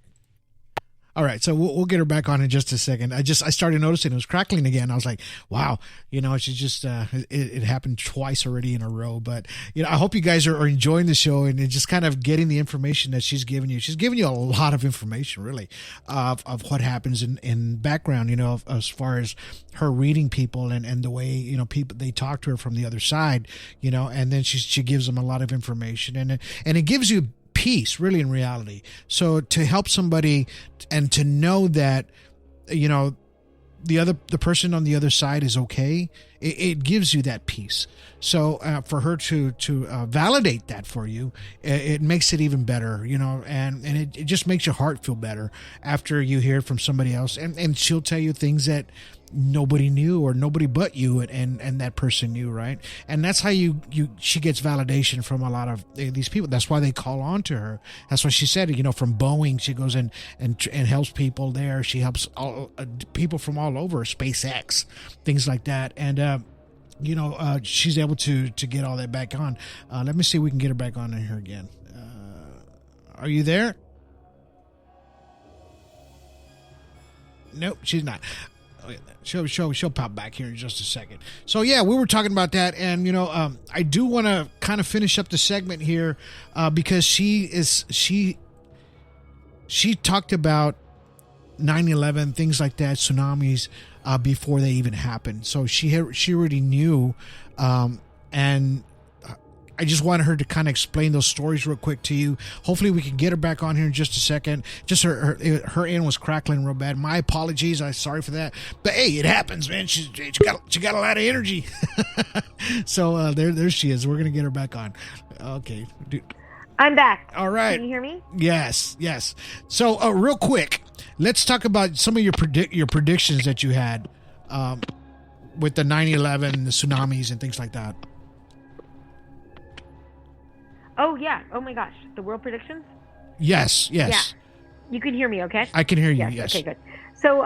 All right, so we'll get her back on in just a second. I started noticing it was crackling again. I was like, wow, she just it happened twice already in a row. But I hope you guys are enjoying the show and just kind of getting the information that she's giving you. She's giving you a lot of information, really, of what happens in background. As far as her reading people and the way people they talk to her from the other side. And then she gives them a lot of information and it gives you peace, really, in reality. So to help somebody and to know that the person on the other side is okay, it gives you that peace. So for her to validate that for you, it makes it even better, and it just makes your heart feel better after you hear it from somebody else, and she'll tell you things that nobody knew or nobody but you and that person knew, right? And that's how she gets validation from a lot of these people. That's why they call on to her. That's why she said, from Boeing, she goes in and helps people there. She helps people from all over, SpaceX, things like that. And she's able to get all that back on. Let me see if we can get her back on in here again. Are you there? Nope, she's not. She'll pop back here in just a second. So yeah, we were talking about that, and I do want to kind of finish up the segment here because she talked about 9/11, things like that, tsunamis before they even happened. So she already knew, and I just wanted her to kind of explain those stories real quick to you. Hopefully we can get her back on here in just a second. Just her end was crackling real bad. My apologies. I'm sorry for that. But hey, it happens, man. She got a lot of energy. So there she is. We're going to get her back on. Okay. Dude. I'm back. All right. Can you hear me? Yes. So real quick, let's talk about some of your predictions that you had with the 9/11, the tsunamis and things like that. Oh, yeah. Oh, my gosh. The world predictions? Yes. Yeah. You can hear me, okay? I can hear you, yes. Okay, good. So,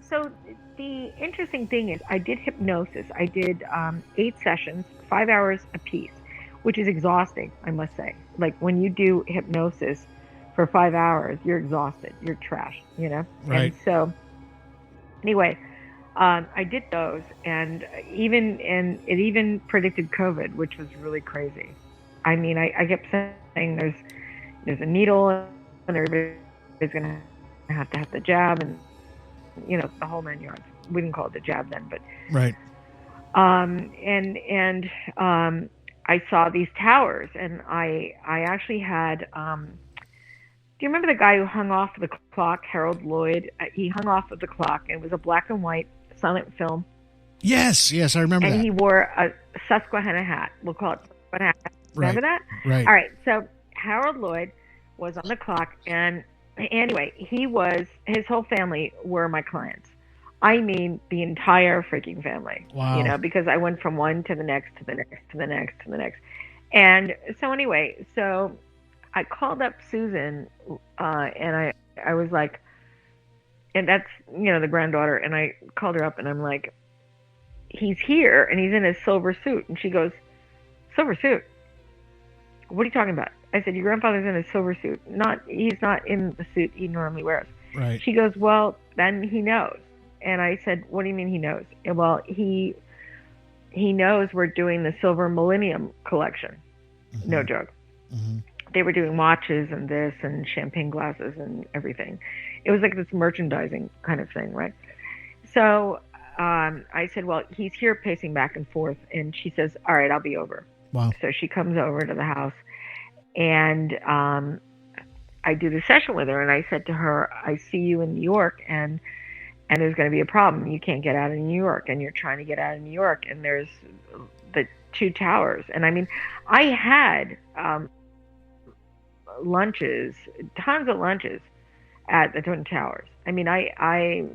So the interesting thing is I did hypnosis. I did 8 sessions, 5 hours a piece, which is exhausting, I must say. Like, when you do hypnosis for 5 hours, you're exhausted. You're trashed, Right. And so, anyway, I did those, and it even predicted COVID, which was really crazy. I mean, I kept saying there's a needle, and everybody's going to have the jab, and the whole 9 yards. We didn't call it the jab then, but right. I saw these towers, and I actually had. Do you remember the guy who hung off the clock, Harold Lloyd? He hung off of the clock, and it was a black and white silent film. Yes, I remember that. And he wore a Susquehanna hat. We'll call it Susquehanna hat. Remember that? Right. All right. So Harold Lloyd was on the clock, and anyway, his whole family were my clients. I mean, the entire freaking family. Wow. Because I went from one to the next, to the next, to the next, to the next. And so anyway, I called up Susan, and I was like, and that's, the granddaughter, and I called her up, and I'm like, he's here, and he's in his silver suit. And she goes, silver suit? What are you talking about? I said, your grandfather's in a silver suit. He's not in the suit he normally wears. Right. She goes, well, then he knows. And I said, what do you mean he knows? Well, he knows we're doing the Silver Millennium collection. Mm-hmm. No joke. Mm-hmm. They were doing watches and this and champagne glasses and everything. It was like this merchandising kind of thing, right? So I said, well, he's here pacing back and forth. And she says, all right, I'll be over. Wow. So she comes over to the house, and I do the session with her, and I said to her, I see you in New York, and there's going to be a problem. You can't get out of New York, and you're trying to get out of New York, and there's the 2 towers. And I mean, I had lunches, tons of lunches at the Twin Towers. I mean, I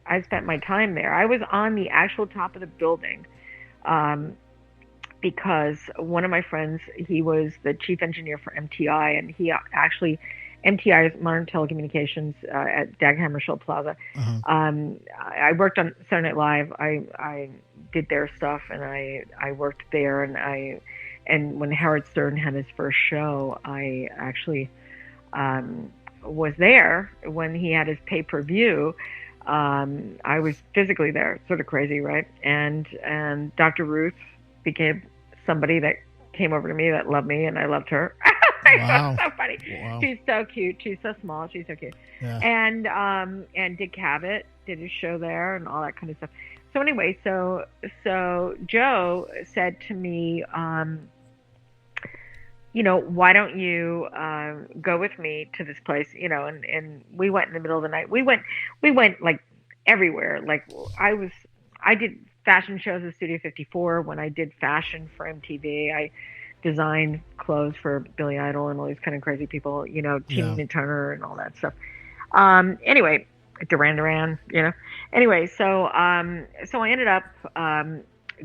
I spent my time there. I was on the actual top of the building, because one of my friends, he was the chief engineer for MTI, and he actually, MTI is Modern Telecommunications at Dag Hammarskjöld Plaza. I worked on Saturday Night Live. I did their stuff, and I worked there, and when Howard Stern had his first show, I actually was there when he had his pay-per-view. I was physically there, sort of crazy, right? And Dr. Ruth became somebody that came over to me that loved me, and I loved her. Wow. So funny. Wow. She's so cute. She's so small. She's so cute. Yeah. And Dick Cavett did his show there and all that kind of stuff. So anyway, so Joe said to me, why don't you go with me to this place? And we went in the middle of the night. We went like everywhere. Like I did fashion shows at Studio 54 when I did fashion for MTV. I designed clothes for Billy Idol and all these kind of crazy people, Tina Turner and all that stuff. Anyway, Duran, Anyway, so I ended up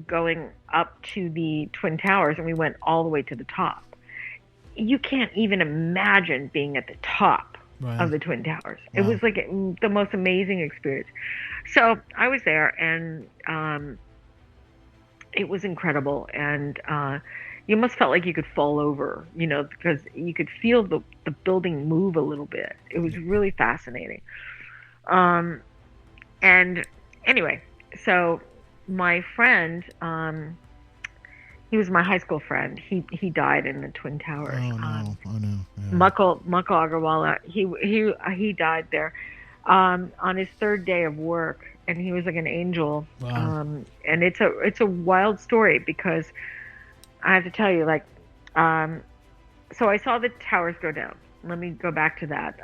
going up to the Twin Towers, and we went all the way to the top. You can't even imagine being at the top of the Twin Towers. Wow. It was like the most amazing experience. So I was there, and it was incredible. And you almost felt like you could fall over, because you could feel the building move a little bit. It was really fascinating. And anyway, so my friend, he was my high school friend. He died in the Twin Towers. Oh no! Yeah. Mukul Agarwala. He died there on his third day of work, and he was like an angel. Wow. And it's a wild story, because I have to tell you, like, so I saw the towers go down. Let me go back to that.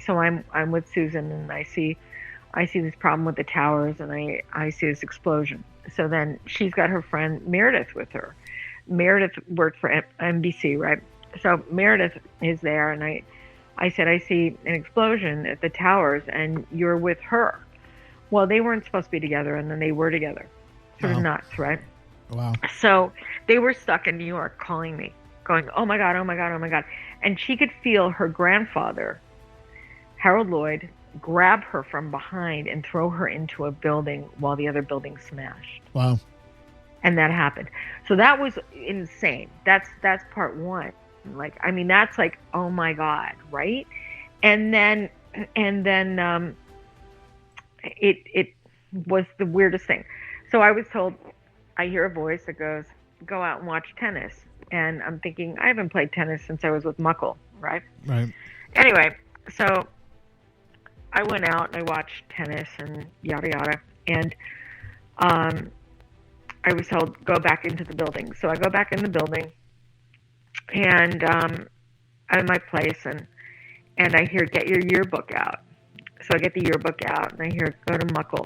So I'm with Susan, and I see this problem with the towers, and I see this explosion. So then she's got her friend Meredith with her. Meredith worked for NBC, right? So Meredith is there, and I said, I see an explosion at the towers, and you're with her. Well, they weren't supposed to be together, and then they were together. Sort of nuts, right? Wow. So they were stuck in New York calling me, going, oh my God, oh my God, oh my God. And she could feel her grandfather, Harold Lloyd, grab her from behind and throw her into a building while the other building smashed. Wow. And that happened. So that was insane. That's part one. Like, I mean, that's like, oh my God, right? And then it was the weirdest thing. So I was told, I hear a voice that goes, go out and watch tennis. And I'm thinking, I haven't played tennis since I was with Mukul, right? Right. Anyway, so I went out and I watched tennis and yada yada. And I was told, go back into the building. So I go back in the building, and I'm in my place, and I hear, get your yearbook out. So I get the yearbook out, and I hear, go to Mukul.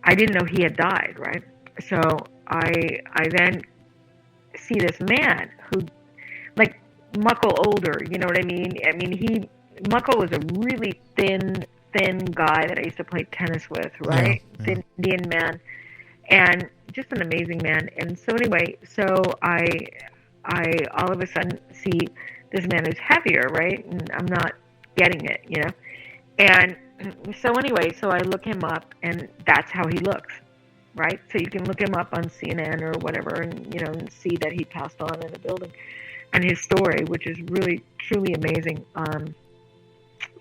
I didn't know he had died, right? So I then see this man who, like, Mukul older, you know what I mean? I mean, Mukul was a really thin guy that I used to play tennis with, right? Yeah. Thin Indian man, and just an amazing man. And so anyway, so I all of a sudden see this man who's heavier, right? And I'm not getting it, you know? And so anyway, so I look him up, and that's how he looks, right? So you can look him up on CNN or whatever, and, you know, and see that he passed on in the building, and his story, which is really, truly amazing.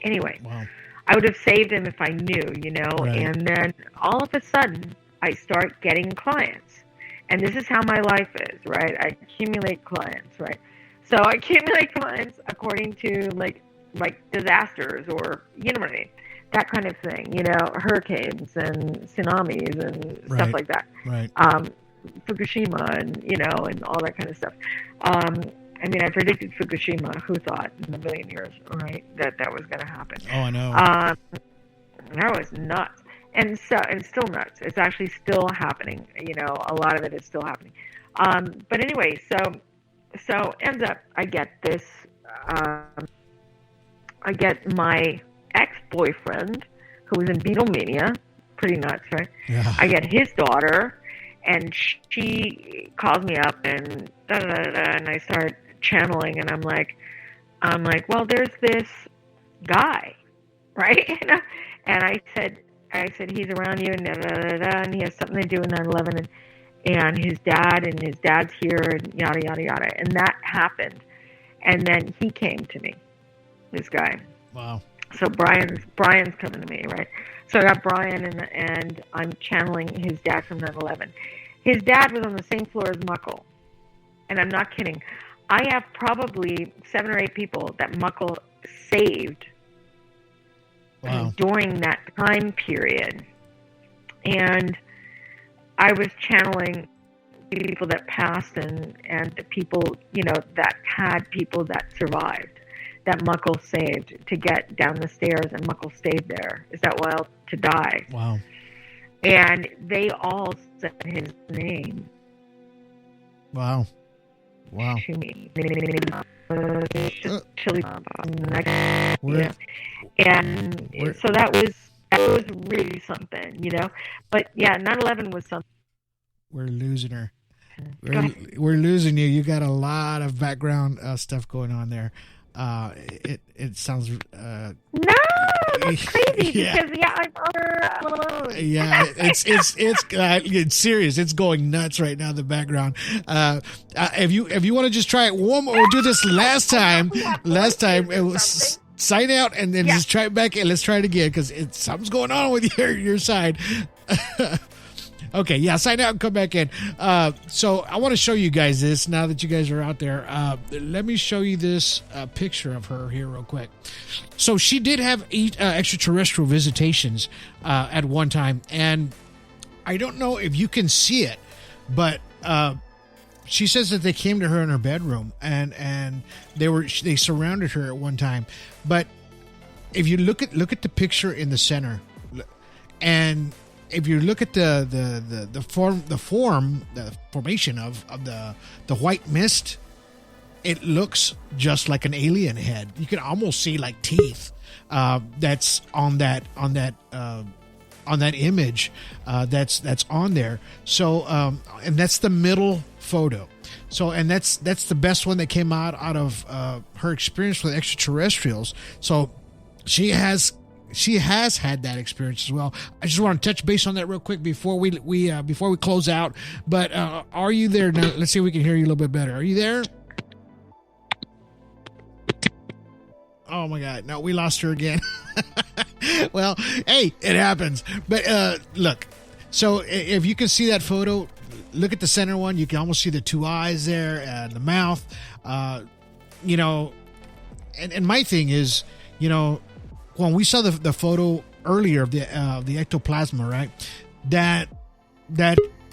Anyway, wow. I would have saved him if I knew, you know, Right. And then all of a sudden I start getting clients, and this is how my life is, right? I accumulate clients, right? So I accumulate clients according to like disasters, or, you know what I mean? That kind of thing, you know, hurricanes and tsunamis and Right. stuff like that. Right. Fukushima and, you know, and all that kind of stuff. I mean, I predicted Fukushima. Who thought in a million years, right, that was going to happen? Oh, I know. That was nuts. And so, and it's still nuts. It's actually still happening. You know, a lot of it is still happening. But anyway, so ends up, I get this, I get my ex-boyfriend, who was in Beatlemania, pretty nuts, right? Yeah. I get his daughter, and she calls me up, and and I start channeling, and I'm like, well, there's this guy, right? And I said he's around you, and he has something to do with 9/11, and his dad's here, and yada yada yada, and that happened, and then he came to me, this guy. Wow. So Brian's coming to me, right? So I got Brian, and I'm channeling his dad from 9/11. His dad was on the same floor as Muckle, and I'm not kidding. I have probably 7 or 8 people that Muckle saved. Wow. During that time period. And I was channeling people that passed and the people, that had people that survived, that Muckle saved to get down the stairs, and Muckle stayed there. Is that wild? To die. Wow. And they all said his name. Wow. Wow. To me. Chili. We're- And so that was really something, But yeah, 9/11 was something. We're losing her. We're losing you. You got a lot of background stuff going on there. It sounds no, that's crazy because I'm alone. Yeah, it's serious. It's going nuts right now in the background. If you want to just try it one more, we'll do this last time. It was sign out and then just try it back in. Let's try it again because something's going on with your side. Okay, yeah, sign out and come back in. So I want to show you guys this now that you guys are out there. Let me show you this picture of her here real quick. So she did have 8 extraterrestrial visitations at one time, and I don't know if you can see it, but she says that they came to her in her bedroom and they surrounded her at one time. But if you look at the picture in the center, and if you look at the formation of the white mist, it looks just like an alien head. You can almost see like teeth that's on that image that's on there. So and that's the middle photo. So and that's the best one that came out of her experience with extraterrestrials. So she has had that experience as well. I just want to touch base on that real quick before we close out. But are you there now? Let's see if we can hear you a little bit better. Are you there? Oh my God! No, we lost her again. Well, hey, it happens. But look, so if you can see that photo, look at the center one. You can almost see the 2 eyes there and the mouth. And my thing is, when we saw the photo earlier of the ectoplasma, right? That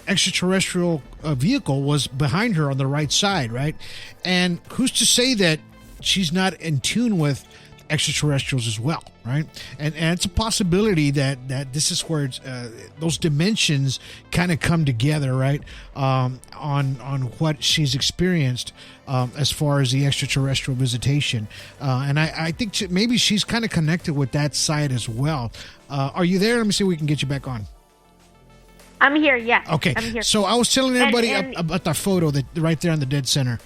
extraterrestrial vehicle was behind her on the right side, right? And who's to say that she's not in tune with extraterrestrials as well, right? And it's a possibility that this is where those dimensions kind of come together, right? On what she's experienced as far as the extraterrestrial visitation, and I think maybe she's kind of connected with that side as well. Are you there? Let me see if we can get you back on. I'm here. Yes. Okay. I'm here. So I was telling everybody about the photo that right there in the dead center.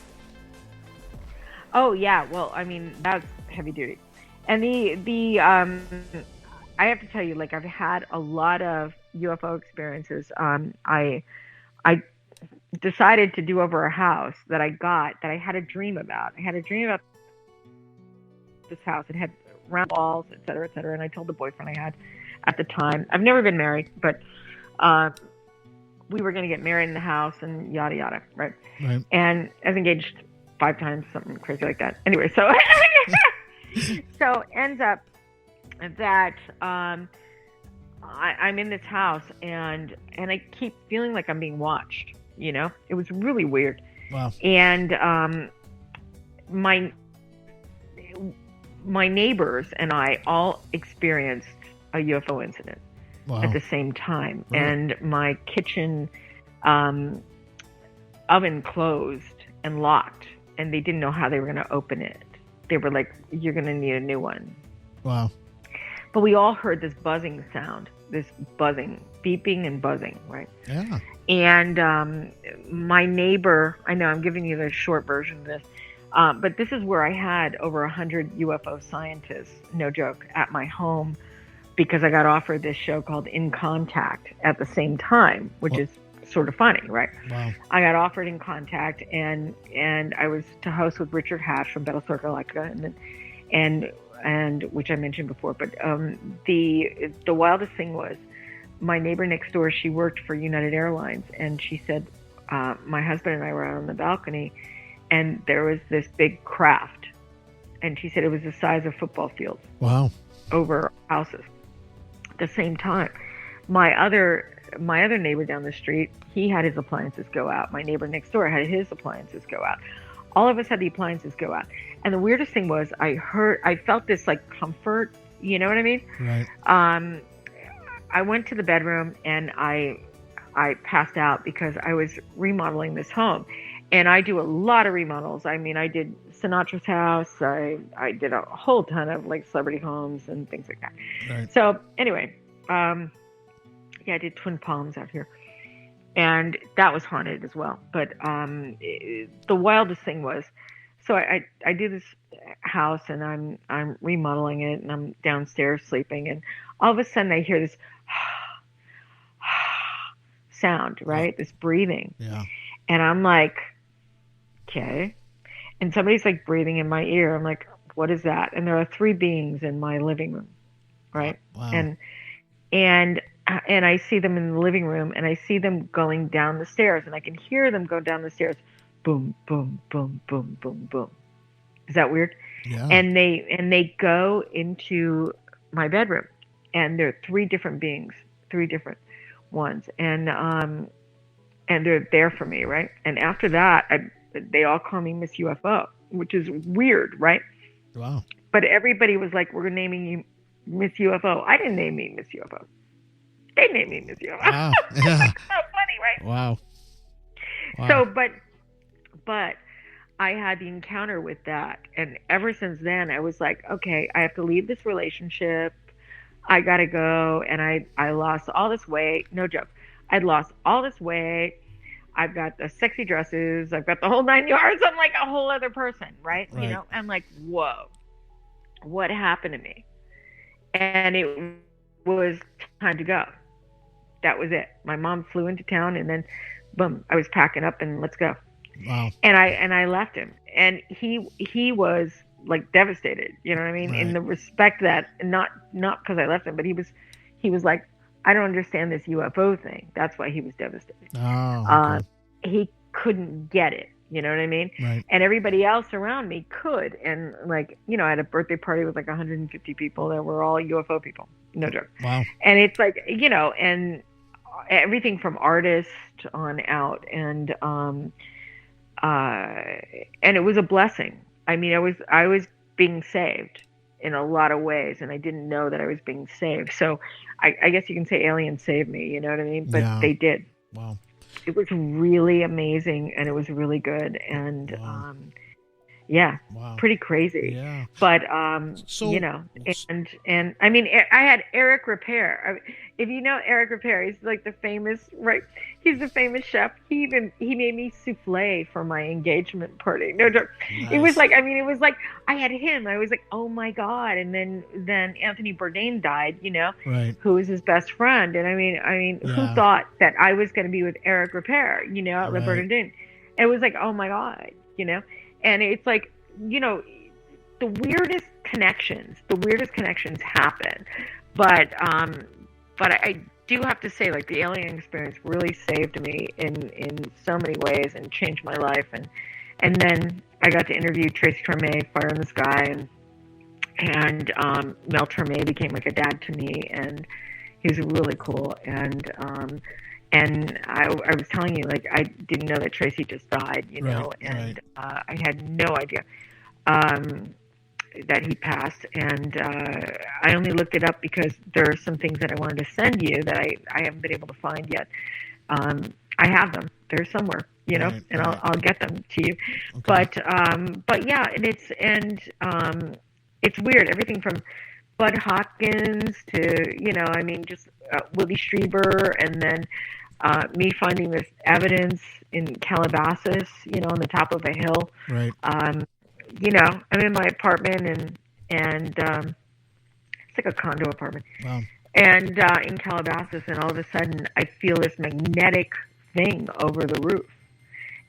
Oh yeah. Well, I mean that's heavy duty. And I have to tell you, like I've had a lot of UFO experiences. I decided to do over a house that I had a dream about. I had a dream about this house. It had round walls, et cetera, et cetera. And I told the boyfriend I had at the time. I've never been married, but we were going to get married in the house and yada yada, right? And I was engaged 5 times, something crazy like that. Anyway, so. So ends up that I'm in this house and I keep feeling like I'm being watched. It was really weird. Wow. And my neighbors and I all experienced a UFO incident at the same time. Right. And my kitchen oven closed and locked, and they didn't know how they were going to open it. They were like, "You're going to need a new one." Wow. But we all heard this buzzing sound. this buzzing, beeping and buzzing, right? Yeah. And my neighbor, I know I'm giving you the short version of this, but this is where I had over 100 UFO scientists, no joke, at my home, because I got offered this show called In Contact at the same time, which is sort of funny, right? Wow. I got offered In Contact, and I was to host with Richard Hatch from Battlestar Galactica, and which I mentioned before. But the wildest thing was, my neighbor next door, she worked for United Airlines, and she said, my husband and I were out on the balcony, and there was this big craft, and she said it was the size of football fields. Wow. Over houses. At the same time, my other neighbor down the street, he had his appliances go out. My neighbor next door had his appliances go out. All of us had the appliances go out. And the weirdest thing was, I felt this like comfort, you know what I mean? Right. I went to the bedroom and I passed out because I was remodeling this home. And I do a lot of remodels. I mean, I did Sinatra's house. I did a whole ton of like celebrity homes and things like that. Right. So anyway, I did Twin Palms out here, and that was haunted as well. But the wildest thing was, so I do this house, and I'm remodeling it, and I'm downstairs sleeping, and all of a sudden I hear this sound, right? This breathing. Yeah. And I'm like, okay. And somebody's like breathing in my ear. I'm like, what is that? And there are 3 beings in my living room, right? Wow. And I see them in the living room, and I see them going down the stairs, and I can hear them go down the stairs. Boom, boom, boom, boom, boom, boom. Is that weird? Yeah. And they go into my bedroom, and there are 3 different beings, 3 different ones, and they're there for me, right? And after that, they all call me Miss UFO, which is weird, right? Wow. But everybody was like, we're naming you Miss UFO. I didn't name me Miss UFO. They named me Miss UFO. Wow. Yeah. So funny, right? Wow. So, but I had the encounter with that. And ever since then, I was like, okay, I have to leave this relationship. I got to go. And I lost all this weight. No joke. I'd lost all this weight. I've got the sexy dresses. I've got the whole 9 yards. I'm like a whole other person, right? You know, I'm like, whoa, what happened to me? And it was time to go. That was it. My mom flew into town, and then, boom, I was packing up and let's go. Wow. And I left him, and he was like devastated. You know what I mean? Right. In the respect that not because I left him, but he was like, I don't understand this UFO thing. That's why he was devastated. Oh, okay. He couldn't get it. You know what I mean? Right. And everybody else around me could. And like, you know, I had a birthday party with like 150 people that were all UFO people. No joke. Wow. And it's like, you know, and everything from artists on out. And it was a blessing. I mean, I was being saved in a lot of ways, and I didn't know that I was being saved. So I guess you can say aliens saved me, you know what I mean? But they did. Wow. It was really amazing, and it was really good, and pretty crazy. Yeah. But you know, and I mean, I had Eric Repair. If you know Eric Repair, he's like the famous, right? He's the famous chef. He made me souffle for my engagement party. No joke. Nice. It was like, I mean, it was like I had him. I was like, oh my god! And then Anthony Bourdain died. You know, right? Who was his best friend? And I mean, who thought that I was going to be with Eric Repair? You know, at Le Bourdain. It was like, oh my god, you know. And it's like, you know, the weirdest connections happen. But I do have to say, like, the alien experience really saved me in so many ways and changed my life. And then I got to interview Tracy Torme, Fire in the Sky, and Mel Torme became like a dad to me, and he was really cool. And I was telling you, like, I didn't know that Tracy just died, you know, and I had no idea that he passed. And I only looked it up because there are some things that I wanted to send you that I haven't been able to find yet. I have them. They're somewhere, you know, and I'll get them to you. Okay. But yeah, and it's weird. Everything from Bud Hopkins to, just Willie Strieber, and then me finding this evidence in Calabasas, on the top of a hill. Right. I'm in my apartment, and it's like a condo apartment. Wow. And in Calabasas, and all of a sudden I feel this magnetic thing over the roof.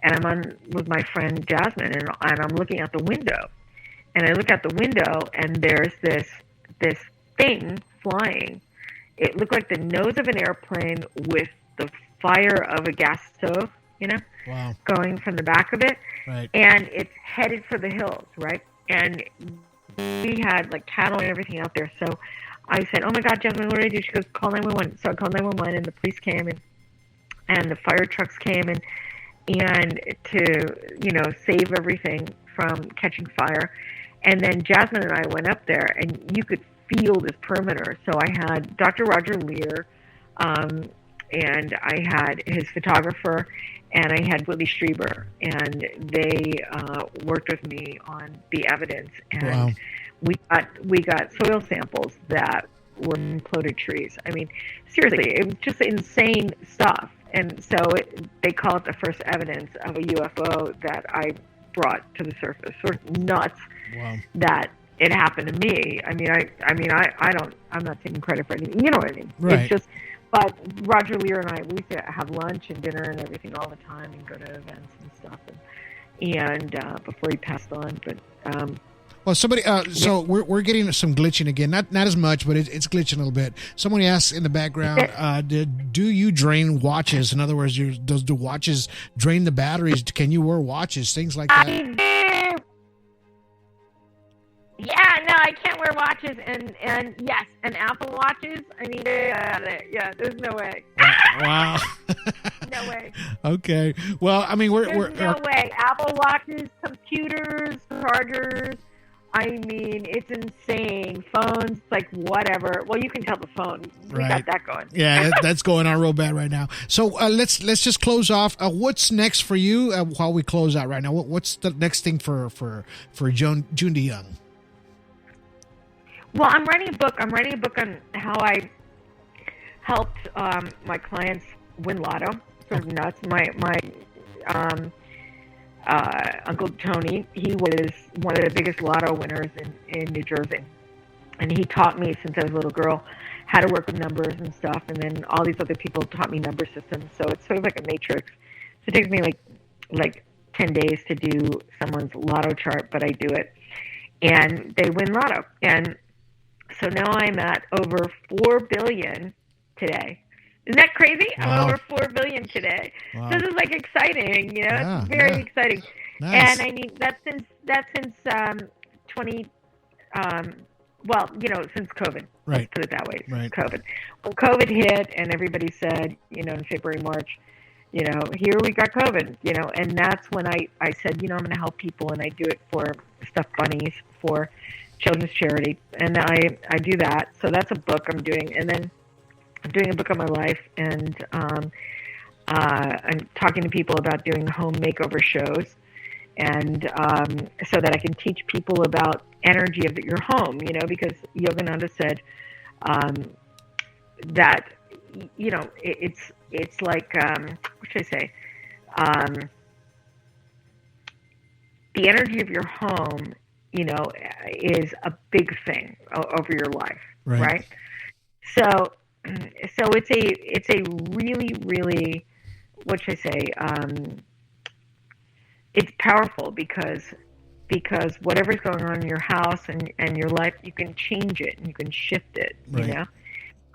And I'm on with my friend Jasmine, and I'm looking out the window. And I look out the window, and there's this thing flying. It looked like the nose of an airplane with the fire of a gas stove, wow, going from the back of it. Right. And it's headed for the hills, right? And we had like cattle and everything out there. So I said, "Oh my God, Jasmine, what do I do?" She goes, "Call 911." So I called 911, and the police came, and the fire trucks came, and to save everything from catching fire. And then Jasmine and I went up there, and you could feel this perimeter. So I had Dr. Roger Lear, and I had his photographer, and I had Willie Strieber, and they worked with me on the evidence. And wow. we got soil samples that were imploded trees. I mean, seriously, it was just insane stuff. And so they call it the first evidence of a UFO that I brought to the surface. Sort of nuts. Wow. That it happened to me. I'm not taking credit for anything. You know what I mean? Right. It's just, but Roger Lear and I, we used to have lunch and dinner and everything all the time, and go to events and stuff. And before he passed on, but. Well, somebody. So we're getting some glitching again. Not as much, but it's glitching a little bit. Somebody asks in the background, do you drain watches? In other words, does the watches drain the batteries? Can you wear watches? Things like that. Yeah, no, I can't wear watches, and yes, and Apple watches. I mean, yeah, there's no way. Wow. No way. Okay. Well, I mean, there's no way. Apple watches, computers, chargers. I mean, it's insane. Phones, like whatever. Well, you can tell the phone. We got that going. Yeah, that's going on real bad right now. So let's just close off. What's next for you while we close out right now? What's the next thing for June DeYoung? Well, I'm writing a book. I'm writing a book on how I helped my clients win lotto. Sort of nuts. My Uncle Tony, he was one of the biggest lotto winners in New Jersey. And he taught me since I was a little girl how to work with numbers and stuff. And then all these other people taught me number systems. So it's sort of like a matrix. So it takes me like 10 days to do someone's lotto chart, but I do it. And they win lotto. And so now I'm at over 4 billion today. Isn't that crazy? Wow. I'm over 4 billion today. Wow. This is like exciting, Yeah, it's very exciting. Nice. And I mean that's since 20 since COVID. Right. Let's put it that way. Right. COVID. When COVID hit and everybody said, in February, March, here we got COVID, and that's when I said, I'm going to help people, and I do it for stuffed bunnies, for children's charity, and I do that. So that's a book I'm doing, and then I'm doing a book on my life, and I'm talking to people about doing home makeover shows, and so that I can teach people about energy of your home, because Yogananda said that, it's like, what should I say? The energy of your home, is a big thing over your life, right? So it's a really, really, what should I say? It's powerful because whatever's going on in your house and your life, you can change it and you can shift it. Right.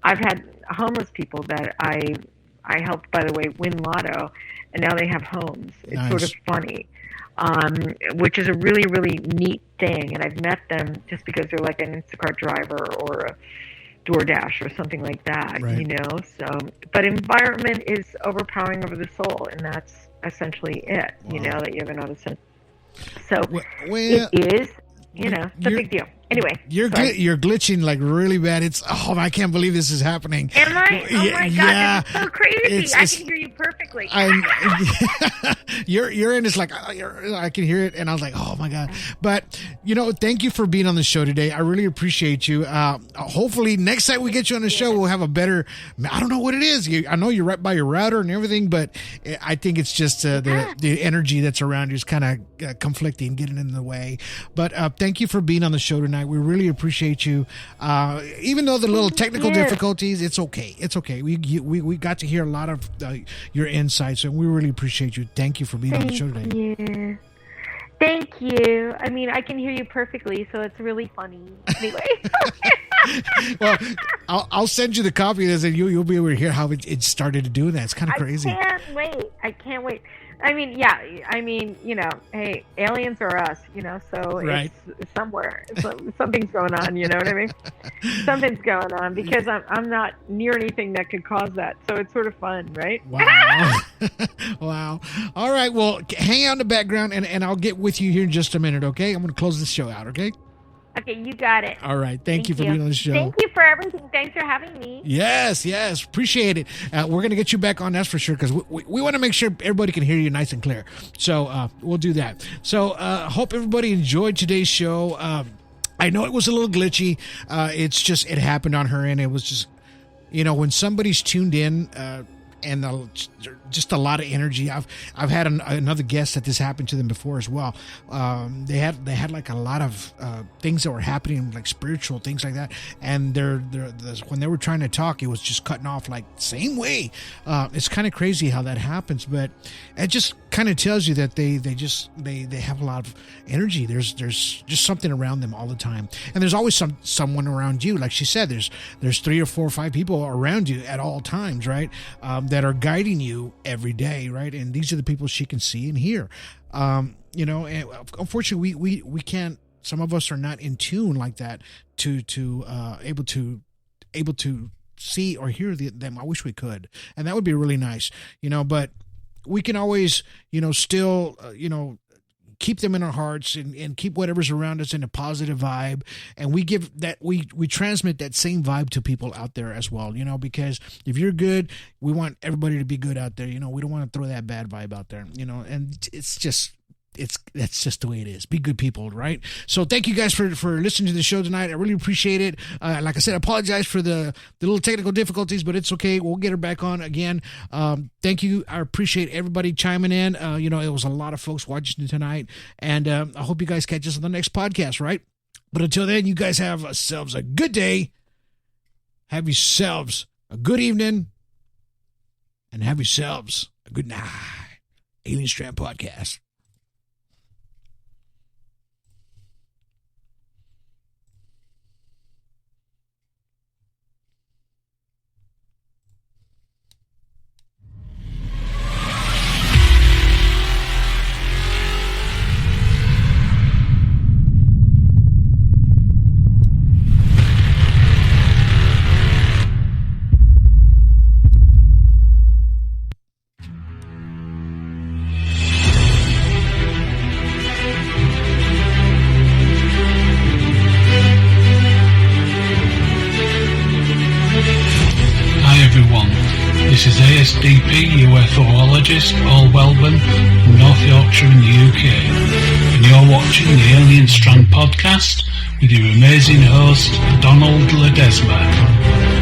I've had homeless people that I helped, by the way, win lotto, and now they have homes. It's Nice. sort of funny. Which is a really, really neat thing. And I've met them just because they're like an Instacart driver or a DoorDash or something like that, Right. So, but environment is overpowering over the soul, and that's essentially it, Wow. that you're going to sense. So Well, it is, it's a big deal. Anyway, you're glitching like really bad. I can't believe this is happening. Am I? Oh my God, this is so crazy. I can hear you perfectly. Your end is like, I can hear it, and I was like, oh my God. But thank you for being on the show today. I really appreciate you. Hopefully next time we get you on the show, we'll have a better. I don't know what it is. I know you're right by your router and everything, but I think it's just the energy that's around you is kind of conflicting, getting in the way. But thank you for being on the show tonight. We really appreciate you. Even though the little technical difficulties, it's okay. It's okay. We got to hear a lot of your insights, and we really appreciate you. Thank you for being on the show today. Thank you. I mean, I can hear you perfectly, so it's really funny. Anyway. Well, I'll send you the copy of this, and you'll be able to hear how it started to do that. It's kind of crazy. I can't wait. I mean, hey, aliens are us, so right. It's somewhere. Something's going on, you know what I mean? Something's going on because I'm not near anything that could cause that. So it's sort of fun, right? Wow. Wow. All right. Well, hang out in the background, and I'll get with you here in just a minute, okay? I'm going to close this show out, okay? Okay, you got it. All right. Thank you for being on the show. Thank you for everything. Thanks for having me. Yes. Appreciate it. We're going to get you back on, that's for sure, because we want to make sure everybody can hear you nice and clear. So we'll do that. So hope everybody enjoyed today's show. I know it was a little glitchy. It happened on her end. It was just, when somebody's tuned in, and just a lot of energy. I've had another guest that this happened to them before as well. They had like a lot of things that were happening, like spiritual things like that, and when they were trying to talk, it was just cutting off like same way. It's kind of crazy how that happens, but it just kind of tells you that they have a lot of energy. There's just something around them all the time, and there's always someone around you. Like she said, there's 3 or 4 or 5 people around you at all times, right? That are guiding you every day, right? And these are the people she can see and hear. And unfortunately, we can't. Some of us are not in tune like that to able to see or hear them. I wish we could, and that would be really nice, But we can always, still, keep them in our hearts and keep whatever's around us in a positive vibe. And we give that, we transmit that same vibe to people out there as well, because if you're good, we want everybody to be good out there. We don't want to throw that bad vibe out there, and that's just the way it is. Be good people, right? So thank you guys for listening to the show tonight. I really appreciate it. Like I said, I apologize for the little technical difficulties, but it's okay. We'll get her back on again. Thank you. I appreciate everybody chiming in. It was a lot of folks watching tonight, and I hope you guys catch us on the next podcast, right? But until then, you guys have yourselves a good day. Have yourselves a good evening, and have yourselves a good night. Alien Strand Podcast. This is ASDP UFOologist Paul Wellborn from North Yorkshire in the UK, and you're watching the Alien Strand podcast with your amazing host Donald Ledesma.